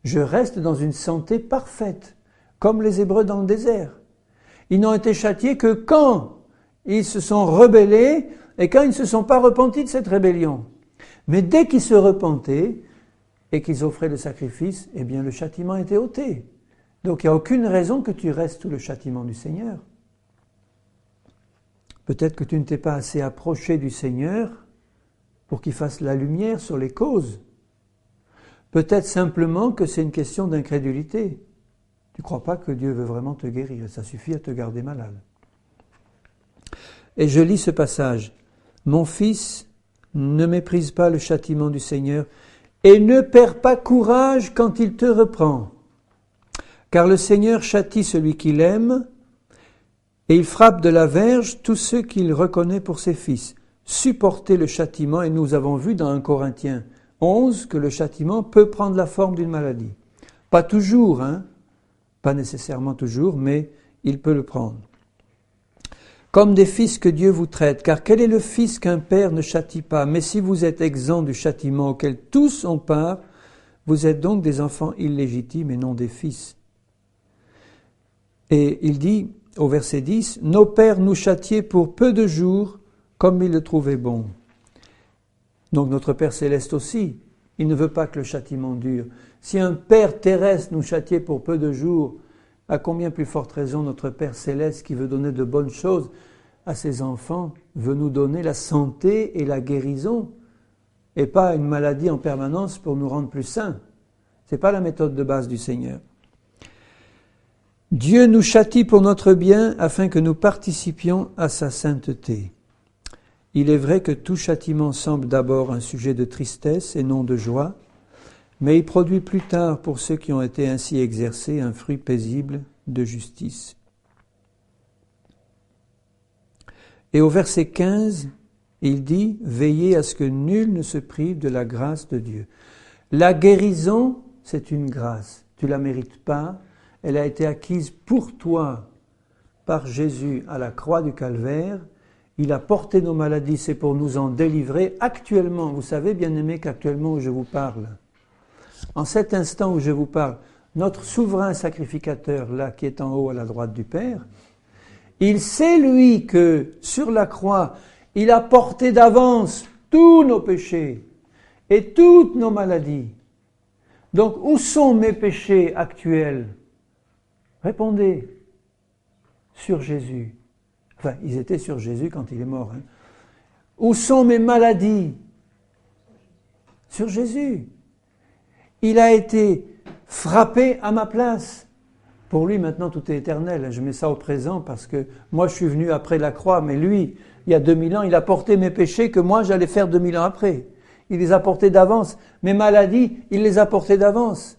S1: Je reste dans une santé parfaite, comme les Hébreux dans le désert. Ils n'ont été châtiés que quand ils se sont rebellés et quand ils ne se sont pas repentis de cette rébellion. Mais dès qu'ils se repentaient et qu'ils offraient le sacrifice, eh bien le châtiment était ôté. Donc il n'y a aucune raison que tu restes sous le châtiment du Seigneur. Peut-être que tu ne t'es pas assez approché du Seigneur pour qu'il fasse la lumière sur les causes. Peut-être simplement que c'est une question d'incrédulité. Tu ne crois pas que Dieu veut vraiment te guérir, ça suffit à te garder malade. Et je lis ce passage. « Mon fils, ne méprise pas le châtiment du Seigneur et ne perds pas courage quand il te reprend. Car le Seigneur châtie celui qu'il aime et il frappe de la verge tous ceux qu'il reconnaît pour ses fils. Supportez le châtiment, et nous avons vu dans 1 Corinthiens 11 que le châtiment peut prendre la forme d'une maladie. Pas toujours, pas nécessairement toujours, mais il peut le prendre. Comme des fils que Dieu vous traite, car quel est le fils qu'un père ne châtie pas? Mais si vous êtes exempts du châtiment auquel tous ont part, vous êtes donc des enfants illégitimes et non des fils. Et il dit au verset 10, « Nos pères nous châtiaient pour peu de jours, comme ils le trouvaient bon. » Donc notre Père Céleste aussi Il ne veut pas que le châtiment dure. Si un Père terrestre nous châtiait pour peu de jours, à combien plus forte raison notre Père céleste qui veut donner de bonnes choses à ses enfants veut nous donner la santé et la guérison et pas une maladie en permanence pour nous rendre plus sains. Ce n'est pas la méthode de base du Seigneur. Dieu nous châtie pour notre bien afin que nous participions à sa sainteté. Il est vrai que tout châtiment semble d'abord un sujet de tristesse et non de joie, mais il produit plus tard pour ceux qui ont été ainsi exercés un fruit paisible de justice. Et au verset 15, il dit « Veillez à ce que nul ne se prive de la grâce de Dieu ». La guérison, c'est une grâce. Tu ne la mérites pas. Elle a été acquise pour toi par Jésus à la croix du Calvaire. Il a porté nos maladies, c'est pour nous en délivrer. Actuellement, vous savez, bien-aimés, qu'actuellement où je vous parle, en cet instant où je vous parle, notre souverain sacrificateur, là, qui est en haut à la droite du Père, il sait, lui, que sur la croix, il a porté d'avance tous nos péchés et toutes nos maladies. Donc, où sont mes péchés actuels? Répondez. Sur Jésus. Enfin, ils étaient sur Jésus quand il est mort. Hein. Où sont mes maladies? Sur Jésus. Il a été frappé à ma place. Pour lui, maintenant, tout est éternel. Je mets ça au présent parce que moi, je suis venu après la croix, mais lui, il y a 2000 ans, il a porté mes péchés que moi, j'allais faire 2000 ans après. Il les a portés d'avance. Mes maladies, il les a portées d'avance.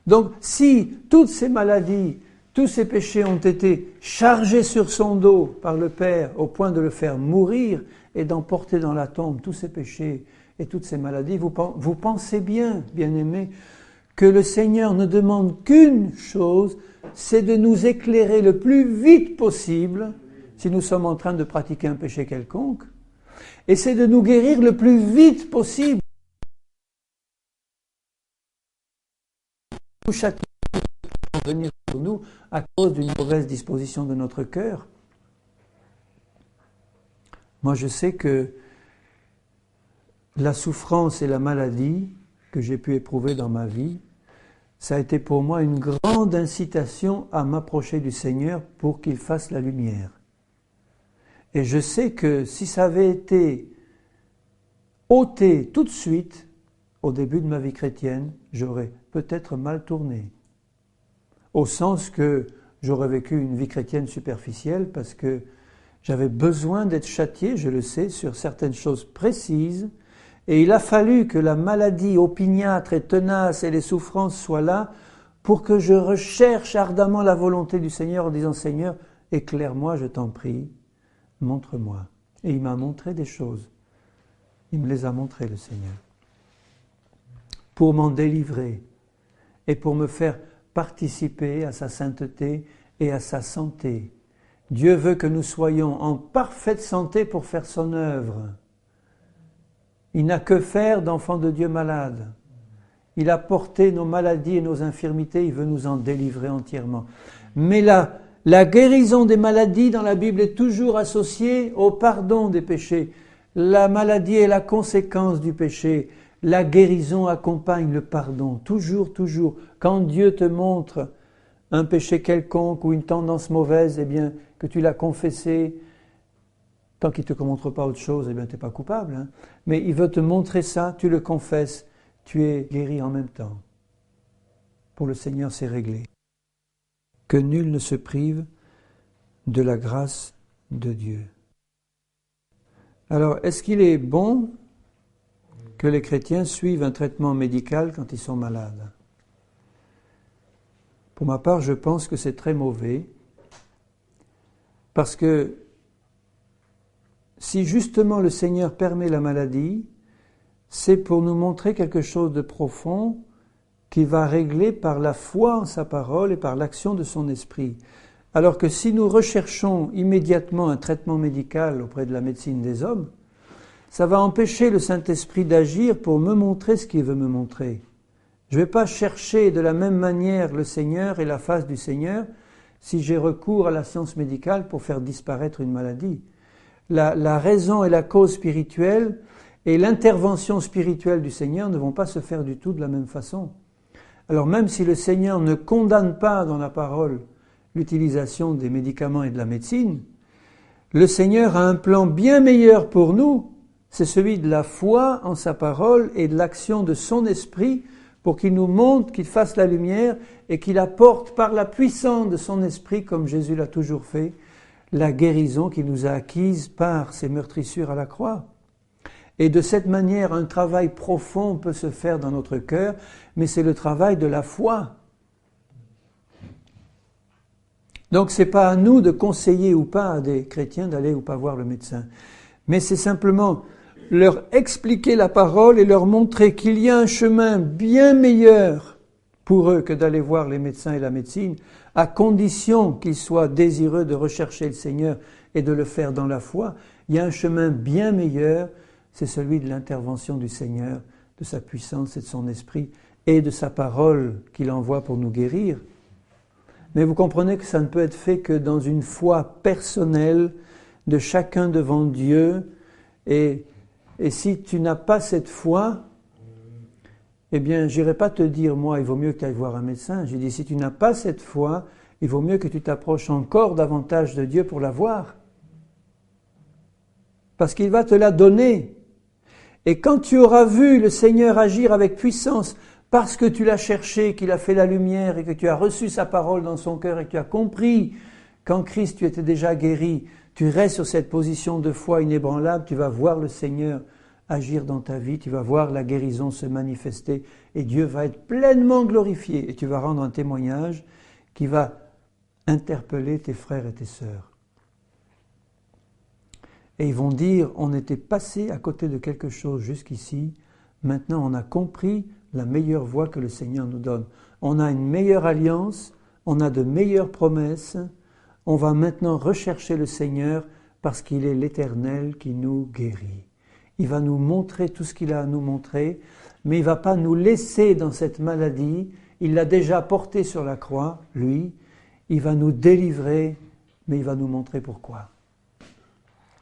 S1: Donc, si toutes ces maladies, tous ces péchés ont été chargés sur son dos par le Père au point de le faire mourir et d'emporter dans la tombe tous ces péchés et toutes ces maladies, vous pensez bien, bien-aimés, que le Seigneur ne demande qu'une chose, c'est de nous éclairer le plus vite possible si nous sommes en train de pratiquer un péché quelconque, et c'est de nous guérir le plus vite possible. Tout châtiment peut venir sur nous à cause d'une mauvaise disposition de notre cœur. Moi, je sais que la souffrance et la maladie que j'ai pu éprouver dans ma vie, ça a été pour moi une grande incitation à m'approcher du Seigneur pour qu'il fasse la lumière. Et je sais que si ça avait été ôté tout de suite, au début de ma vie chrétienne, j'aurais peut-être mal tourné. Au sens que j'aurais vécu une vie chrétienne superficielle parce que j'avais besoin d'être châtié, je le sais, sur certaines choses précises. Et il a fallu que la maladie opiniâtre et tenace et les souffrances soient là pour que je recherche ardemment la volonté du Seigneur en disant « Seigneur, éclaire-moi, je t'en prie, montre-moi ». Et il m'a montré des choses. Il me les a montrées, le Seigneur. Pour m'en délivrer et pour me faire participer à sa sainteté et à sa santé. Dieu veut que nous soyons en parfaite santé pour faire son œuvre. Il n'a que faire d'enfants de Dieu malades. Il a porté nos maladies et nos infirmités, il veut nous en délivrer entièrement. Mais la guérison des maladies dans la Bible est toujours associée au pardon des péchés. La maladie est la conséquence du péché. La guérison accompagne le pardon. Toujours, toujours. Quand Dieu te montre un péché quelconque ou une tendance mauvaise, eh bien, que tu l'as confessé, tant qu'il ne te montre pas autre chose, eh bien, tu n'es pas coupable. Hein. Mais il veut te montrer ça, tu le confesses, tu es guéri en même temps. Pour le Seigneur, c'est réglé. Que nul ne se prive de la grâce de Dieu. Alors, est-ce qu'il est bon que les chrétiens suivent un traitement médical quand ils sont malades? Pour ma part, je pense que c'est très mauvais, parce que si justement le Seigneur permet la maladie, c'est pour nous montrer quelque chose de profond qui va régler par la foi en sa parole et par l'action de son esprit. Alors que si nous recherchons immédiatement un traitement médical auprès de la médecine des hommes, ça va empêcher le Saint-Esprit d'agir pour me montrer ce qu'il veut me montrer. Je ne vais pas chercher de la même manière le Seigneur et la face du Seigneur si j'ai recours à la science médicale pour faire disparaître une maladie. La raison et la cause spirituelle et l'intervention spirituelle du Seigneur ne vont pas se faire du tout de la même façon. Alors même si le Seigneur ne condamne pas dans la parole l'utilisation des médicaments et de la médecine, le Seigneur a un plan bien meilleur pour nous, c'est celui de la foi en sa parole et de l'action de son esprit pour qu'il nous montre, qu'il fasse la lumière et qu'il apporte par la puissance de son esprit, comme Jésus l'a toujours fait, la guérison qu'il nous a acquise par ses meurtrissures à la croix. Et de cette manière, un travail profond peut se faire dans notre cœur, mais c'est le travail de la foi. Donc c'est pas à nous de conseiller ou pas à des chrétiens d'aller ou pas voir le médecin, mais c'est simplement leur expliquer la parole et leur montrer qu'il y a un chemin bien meilleur pour eux que d'aller voir les médecins et la médecine, à condition qu'ils soient désireux de rechercher le Seigneur et de le faire dans la foi. Il y a un chemin bien meilleur, c'est celui de l'intervention du Seigneur, de sa puissance et de son esprit et de sa parole qu'il envoie pour nous guérir. Mais vous comprenez que ça ne peut être fait que dans une foi personnelle de chacun devant Dieu. Et si tu n'as pas cette foi, eh bien, j'irai pas te dire, moi, il vaut mieux que tu ailles voir un médecin. J'ai dit, si tu n'as pas cette foi, il vaut mieux que tu t'approches encore davantage de Dieu pour la voir. Parce qu'il va te la donner. Et quand tu auras vu le Seigneur agir avec puissance, parce que tu l'as cherché, qu'il a fait la lumière et que tu as reçu sa parole dans son cœur et que tu as compris qu'en Christ tu étais déjà guéri, tu restes sur cette position de foi inébranlable, tu vas voir le Seigneur agir dans ta vie, tu vas voir la guérison se manifester et Dieu va être pleinement glorifié et tu vas rendre un témoignage qui va interpeller tes frères et tes sœurs. Et ils vont dire, on était passé à côté de quelque chose jusqu'ici, maintenant on a compris la meilleure voie que le Seigneur nous donne. On a une meilleure alliance, on a de meilleures promesses, on va maintenant rechercher le Seigneur parce qu'il est l'Éternel qui nous guérit. Il va nous montrer tout ce qu'il a à nous montrer, mais il ne va pas nous laisser dans cette maladie. Il l'a déjà porté sur la croix, lui. Il va nous délivrer, mais il va nous montrer pourquoi.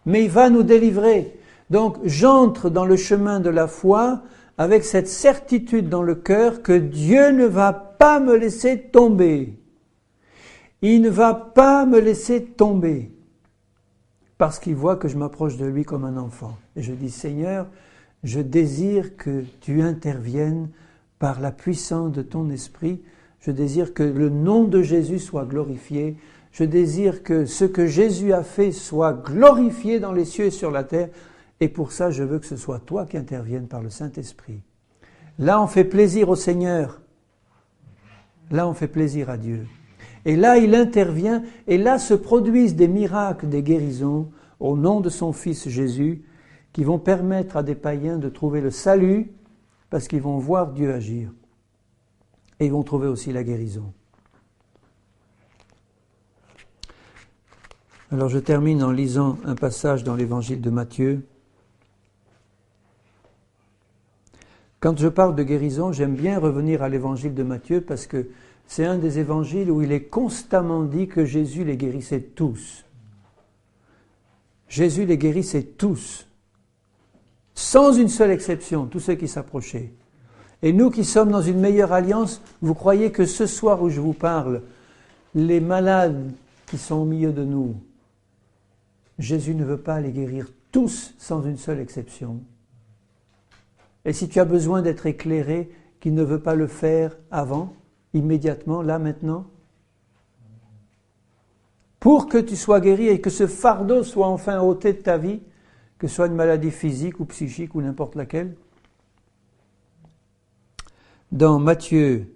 S1: Mais il va nous délivrer. Donc j'entre dans le chemin de la foi avec cette certitude dans le cœur que Dieu ne va pas me laisser tomber. Il ne va pas me laisser tomber. Parce qu'il voit que je m'approche de lui comme un enfant. Et je dis, Seigneur, je désire que tu interviennes par la puissance de ton esprit. Je désire que le nom de Jésus soit glorifié. Je désire que ce que Jésus a fait soit glorifié dans les cieux et sur la terre. Et pour ça, je veux que ce soit toi qui interviennes par le Saint-Esprit. Là, on fait plaisir au Seigneur. Là, on fait plaisir à Dieu. Et là, il intervient, et là se produisent des miracles, des guérisons, au nom de son Fils Jésus, qui vont permettre à des païens de trouver le salut, parce qu'ils vont voir Dieu agir. Et ils vont trouver aussi la guérison. Alors je termine en lisant un passage dans l'évangile de Matthieu. Quand je parle de guérison, j'aime bien revenir à l'évangile de Matthieu parce que c'est un des évangiles où il est constamment dit que Jésus les guérissait tous. Jésus les guérissait tous, sans une seule exception, tous ceux qui s'approchaient. Et nous qui sommes dans une meilleure alliance, vous croyez que ce soir où je vous parle, les malades qui sont au milieu de nous, Jésus ne veut pas les guérir tous sans une seule exception. Et si tu as besoin d'être éclairé, qu'il ne veut pas le faire avant, immédiatement, là, maintenant, pour que tu sois guéri et que ce fardeau soit enfin ôté de ta vie, que ce soit une maladie physique ou psychique ou n'importe laquelle. Dans Matthieu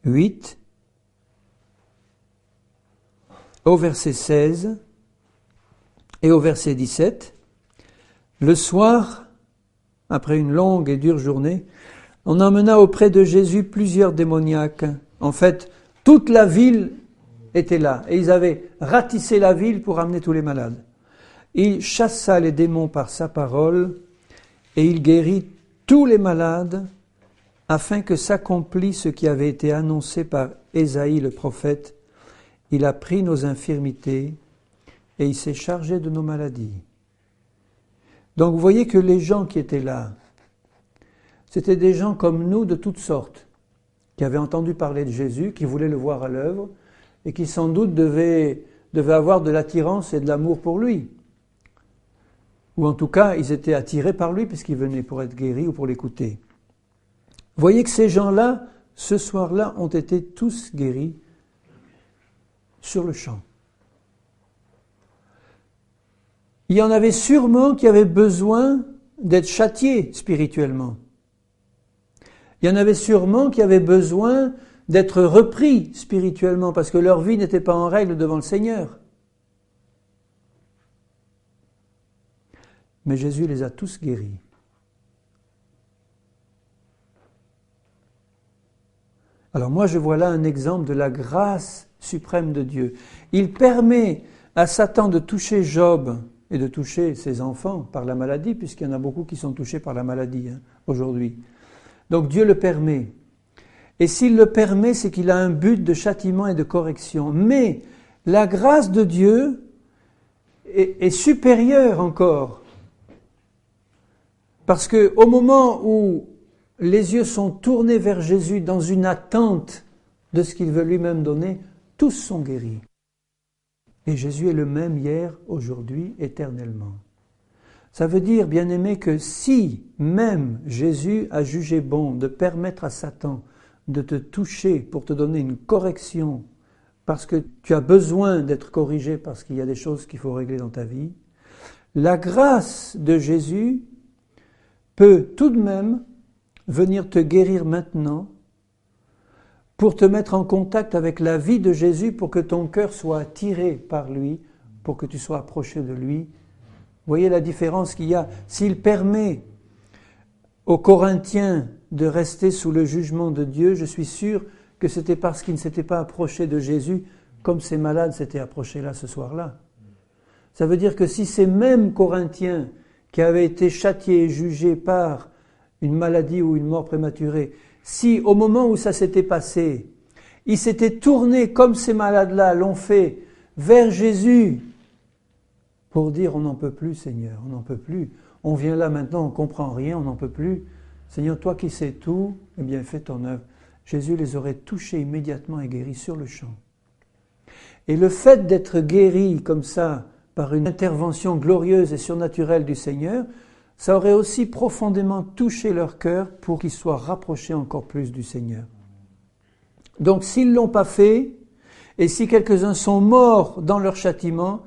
S1: 8, au verset 16 et au verset 17, le soir, après une longue et dure journée, on emmena auprès de Jésus plusieurs démoniaques. En fait, toute la ville était là. Et ils avaient ratissé la ville pour amener tous les malades. Il chassa les démons par sa parole et il guérit tous les malades afin que s'accomplisse ce qui avait été annoncé par Ésaïe le prophète. Il a pris nos infirmités et il s'est chargé de nos maladies. Donc vous voyez que les gens qui étaient là, c'était des gens comme nous de toutes sortes, qui avaient entendu parler de Jésus, qui voulaient le voir à l'œuvre, et qui sans doute devaient avoir de l'attirance et de l'amour pour lui. Ou en tout cas, ils étaient attirés par lui puisqu'ils venaient pour être guéris ou pour l'écouter. Vous voyez que ces gens-là, ce soir-là, ont été tous guéris sur le champ. Il y en avait sûrement qui avaient besoin d'être châtiés spirituellement. Il y en avait sûrement qui avaient besoin d'être repris spirituellement parce que leur vie n'était pas en règle devant le Seigneur. Mais Jésus les a tous guéris. Alors moi je vois là un exemple de la grâce suprême de Dieu. Il permet à Satan de toucher Job et de toucher ses enfants par la maladie, puisqu'il y en a beaucoup qui sont touchés par la maladie aujourd'hui. Donc Dieu le permet. Et s'il le permet, c'est qu'il a un but de châtiment et de correction. Mais la grâce de Dieu est supérieure encore. Parce qu'au moment où les yeux sont tournés vers Jésus dans une attente de ce qu'il veut lui-même donner, tous sont guéris. Et Jésus est le même hier, aujourd'hui, éternellement. Ça veut dire, bien-aimé, que si même Jésus a jugé bon de permettre à Satan de te toucher pour te donner une correction, parce que tu as besoin d'être corrigé, parce qu'il y a des choses qu'il faut régler dans ta vie, la grâce de Jésus peut tout de même venir te guérir maintenant pour te mettre en contact avec la vie de Jésus, pour que ton cœur soit attiré par lui, pour que tu sois approché de lui. Vous voyez la différence qu'il y a. S'il permet aux Corinthiens de rester sous le jugement de Dieu, je suis sûr que c'était parce qu'ils ne s'étaient pas approchés de Jésus comme ces malades s'étaient approchés là ce soir-là. Ça veut dire que si ces mêmes Corinthiens qui avaient été châtiés et jugés par une maladie ou une mort prématurée, si au moment où ça s'était passé, ils s'étaient tournés comme ces malades-là l'ont fait vers Jésus pour dire on n'en peut plus Seigneur, on n'en peut plus, on vient là maintenant, on ne comprend rien, on n'en peut plus. Seigneur, toi qui sais tout, eh bien fais ton œuvre. Jésus les aurait touchés immédiatement et guéris sur le champ. Et le fait d'être guéri comme ça par une intervention glorieuse et surnaturelle du Seigneur, ça aurait aussi profondément touché leur cœur pour qu'ils soient rapprochés encore plus du Seigneur. Donc s'ils ne l'ont pas fait, et si quelques-uns sont morts dans leur châtiment,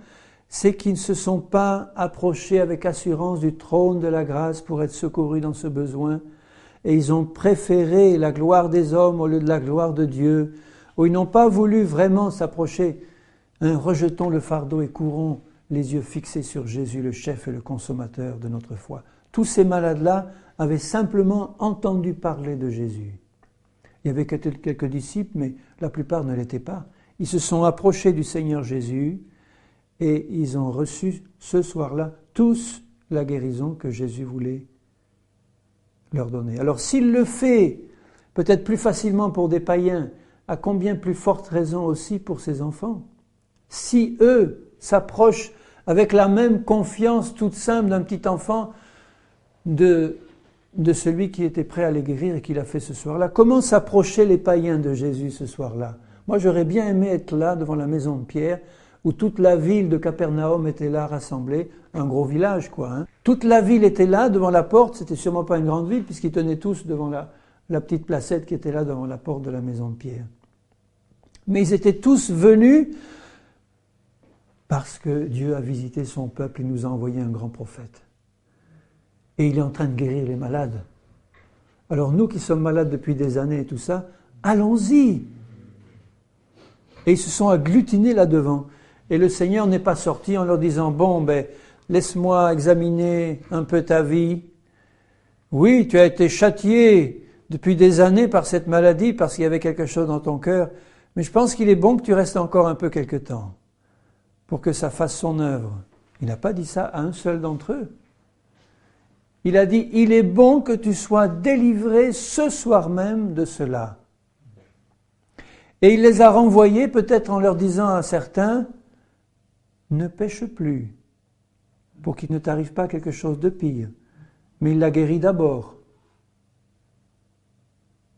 S1: c'est qu'ils ne se sont pas approchés avec assurance du trône de la grâce pour être secourus dans ce besoin, et ils ont préféré la gloire des hommes au lieu de la gloire de Dieu, ou ils n'ont pas voulu vraiment s'approcher. Rejetons le fardeau et courons les yeux fixés sur Jésus, le chef et le consommateur de notre foi. Tous ces malades-là avaient simplement entendu parler de Jésus. Il y avait quelques disciples, mais la plupart ne l'étaient pas. Ils se sont approchés du Seigneur Jésus et ils ont reçu ce soir-là tous la guérison que Jésus voulait leur donner. Alors s'il le fait peut-être plus facilement pour des païens, à combien plus forte raison aussi pour ses enfants? Si eux s'approchent avec la même confiance toute simple d'un petit enfant de celui qui était prêt à les guérir et qui l'a fait ce soir-là. Comment s'approchaient les païens de Jésus ce soir-là? Moi, j'aurais bien aimé être là, devant la maison de Pierre, où toute la ville de Capernaum était là rassemblée, un gros village, quoi. Toute la ville était là, devant la porte, c'était sûrement pas une grande ville, puisqu'ils tenaient tous devant la petite placette qui était là, devant la porte de la maison de Pierre. Mais ils étaient tous venus parce que Dieu a visité son peuple, il nous a envoyé un grand prophète. Et il est en train de guérir les malades. Alors nous qui sommes malades depuis des années et tout ça, allons-y. Et ils se sont agglutinés là-devant. Et le Seigneur n'est pas sorti en leur disant, bon, laisse-moi examiner un peu ta vie. Oui, tu as été châtié depuis des années par cette maladie parce qu'il y avait quelque chose dans ton cœur. Mais je pense qu'il est bon que tu restes encore un peu quelque temps pour que ça fasse son œuvre. Il n'a pas dit ça à un seul d'entre eux. Il a dit, il est bon que tu sois délivré ce soir même de cela. Et il les a renvoyés peut-être en leur disant à certains, ne pêche plus. pour qu'il ne t'arrive pas quelque chose de pire. Mais il l'a guéri d'abord.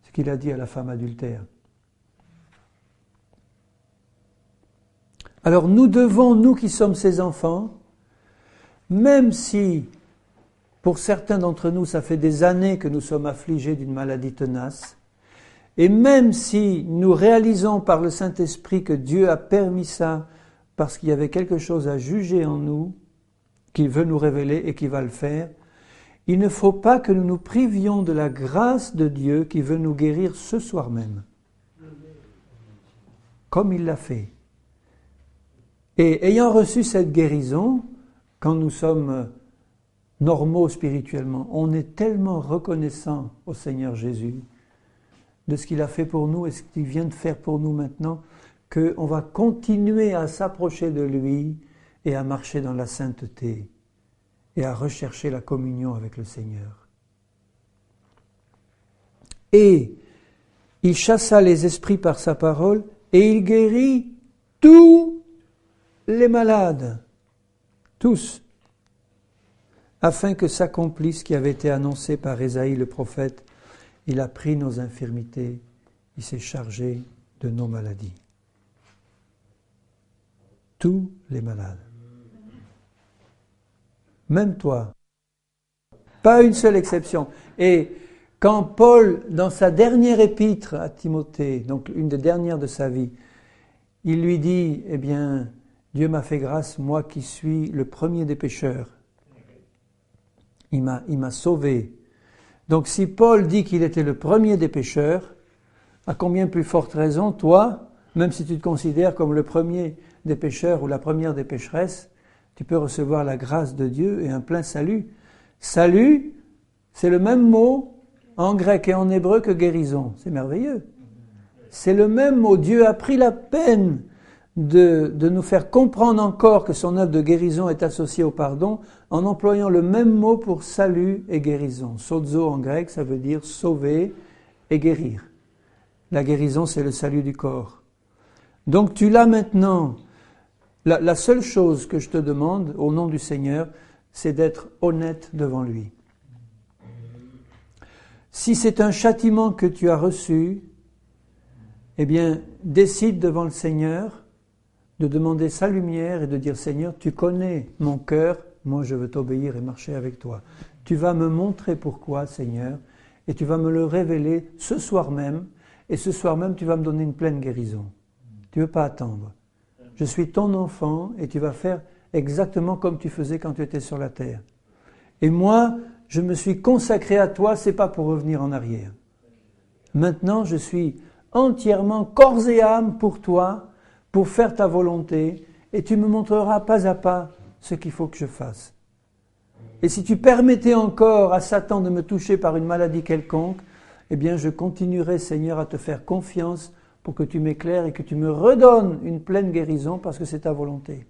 S1: Ce qu'il a dit à la femme adultère. Alors nous devons, nous qui sommes ses enfants, même si pour certains d'entre nous ça fait des années que nous sommes affligés d'une maladie tenace, et même si nous réalisons par le Saint-Esprit que Dieu a permis ça parce qu'il y avait quelque chose à juger en nous, qu'il veut nous révéler et qui va le faire, il ne faut pas que nous nous privions de la grâce de Dieu qui veut nous guérir ce soir même. Comme il l'a fait. Et ayant reçu cette guérison, quand nous sommes normaux spirituellement, on est tellement reconnaissant au Seigneur Jésus de ce qu'il a fait pour nous et ce qu'il vient de faire pour nous maintenant, qu'on va continuer à s'approcher de lui et à marcher dans la sainteté et à rechercher la communion avec le Seigneur. Et il chassa les esprits par sa parole et il guérit tous les malades, tous, afin que s'accomplisse ce qui avait été annoncé par Ésaïe le prophète. Il a pris nos infirmités, il s'est chargé de nos maladies. Tous les malades. Même toi. Pas une seule exception. Et quand Paul, dans sa dernière épître à Timothée, donc une des dernières de sa vie, il lui dit, eh bien, Dieu m'a fait grâce, moi qui suis le premier des pécheurs. Il m'a sauvé. Donc si Paul dit qu'il était le premier des pécheurs, à combien plus forte raison, toi, même si tu te considères comme le premier des pécheurs ou la première des pécheresses, tu peux recevoir la grâce de Dieu et un plein salut. Salut, c'est le même mot en grec et en hébreu que guérison. C'est merveilleux. C'est le même mot. Dieu a pris la peine de nous faire comprendre encore que son œuvre de guérison est associée au pardon en employant le même mot pour salut et guérison. Sozo en grec, ça veut dire sauver et guérir. La guérison, c'est le salut du corps. Donc tu l'as maintenant. La seule chose que je te demande, au nom du Seigneur, c'est d'être honnête devant lui. Si c'est un châtiment que tu as reçu, eh bien, décide devant le Seigneur de demander sa lumière et de dire « Seigneur, tu connais mon cœur, moi je veux t'obéir et marcher avec toi. Tu vas me montrer pourquoi, Seigneur, et tu vas me le révéler ce soir même, et ce soir même tu vas me donner une pleine guérison. Tu ne veux pas attendre. Je suis ton enfant et tu vas faire exactement comme tu faisais quand tu étais sur la terre. Et moi, je me suis consacré à toi, c'est pas pour revenir en arrière. Maintenant, je suis entièrement corps et âme pour toi, pour faire ta volonté, et tu me montreras pas à pas ce qu'il faut que je fasse. Et si tu permettais encore à Satan de me toucher par une maladie quelconque, eh bien je continuerai, Seigneur, à te faire confiance pour que tu m'éclaires et que tu me redonnes une pleine guérison parce que c'est ta volonté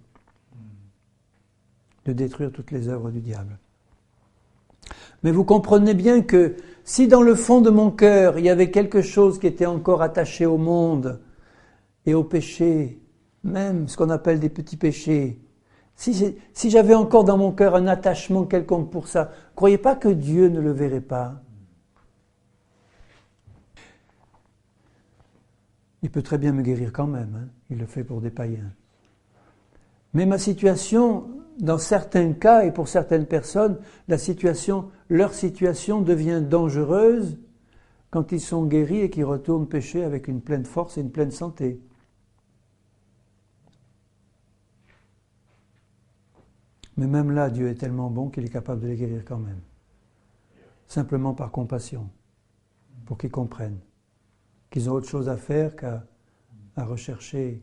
S1: de détruire toutes les œuvres du diable. Mais vous comprenez bien que si dans le fond de mon cœur, il y avait quelque chose qui était encore attaché au monde et au péché, même ce qu'on appelle des petits péchés, si j'avais encore dans mon cœur un attachement quelconque pour ça, croyez pas que Dieu ne le verrait pas. Il peut très bien me guérir quand même, hein. Il le fait pour des païens. Mais ma situation, dans certains cas et pour certaines personnes, leur situation devient dangereuse quand ils sont guéris et qu'ils retournent pécher avec une pleine force et une pleine santé. Mais même là, Dieu est tellement bon qu'il est capable de les guérir quand même. Simplement par compassion, pour qu'ils comprennent qu'ils ont autre chose à faire qu'à rechercher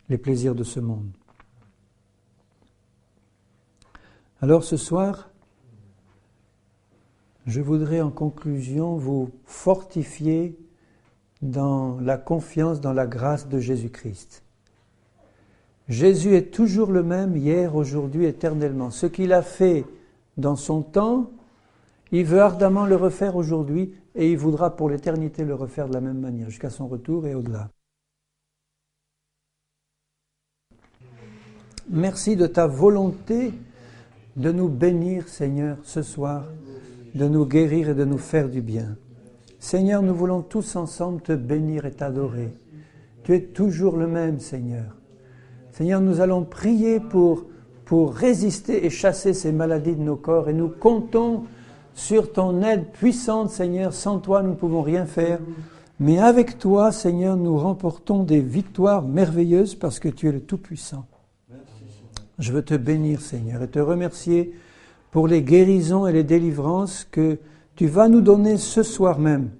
S1: les plaisirs de ce monde. Alors ce soir, je voudrais en conclusion vous fortifier dans la confiance dans la grâce de Jésus-Christ. Jésus est toujours le même, hier, aujourd'hui, éternellement. Ce qu'il a fait dans son temps, il veut ardemment le refaire aujourd'hui et il voudra pour l'éternité le refaire de la même manière, jusqu'à son retour et au-delà. Merci de ta volonté de nous bénir, Seigneur, ce soir, de nous guérir et de nous faire du bien. Seigneur, nous voulons tous ensemble te bénir et t'adorer. Tu es toujours le même, Seigneur. Seigneur, nous allons prier pour résister et chasser ces maladies de nos corps et nous comptons sur ton aide puissante, Seigneur. Sans toi, nous ne pouvons rien faire. Mais avec toi, Seigneur, nous remportons des victoires merveilleuses parce que tu es le Tout-Puissant. Je veux te bénir, Seigneur, et te remercier pour les guérisons et les délivrances que tu vas nous donner ce soir même,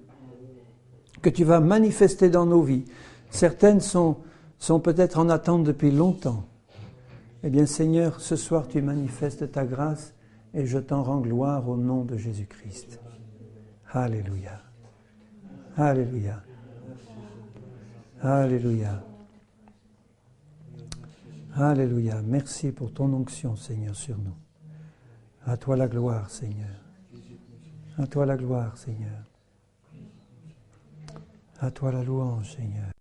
S1: que tu vas manifester dans nos vies. Certaines sont peut-être en attente depuis longtemps. Eh bien, Seigneur, ce soir, tu manifestes ta grâce et je t'en rends gloire au nom de Jésus-Christ. Alléluia. Alléluia. Alléluia. Alléluia. Merci pour ton onction, Seigneur, sur nous. À toi la gloire, Seigneur. À toi la gloire, Seigneur. À toi la louange, Seigneur.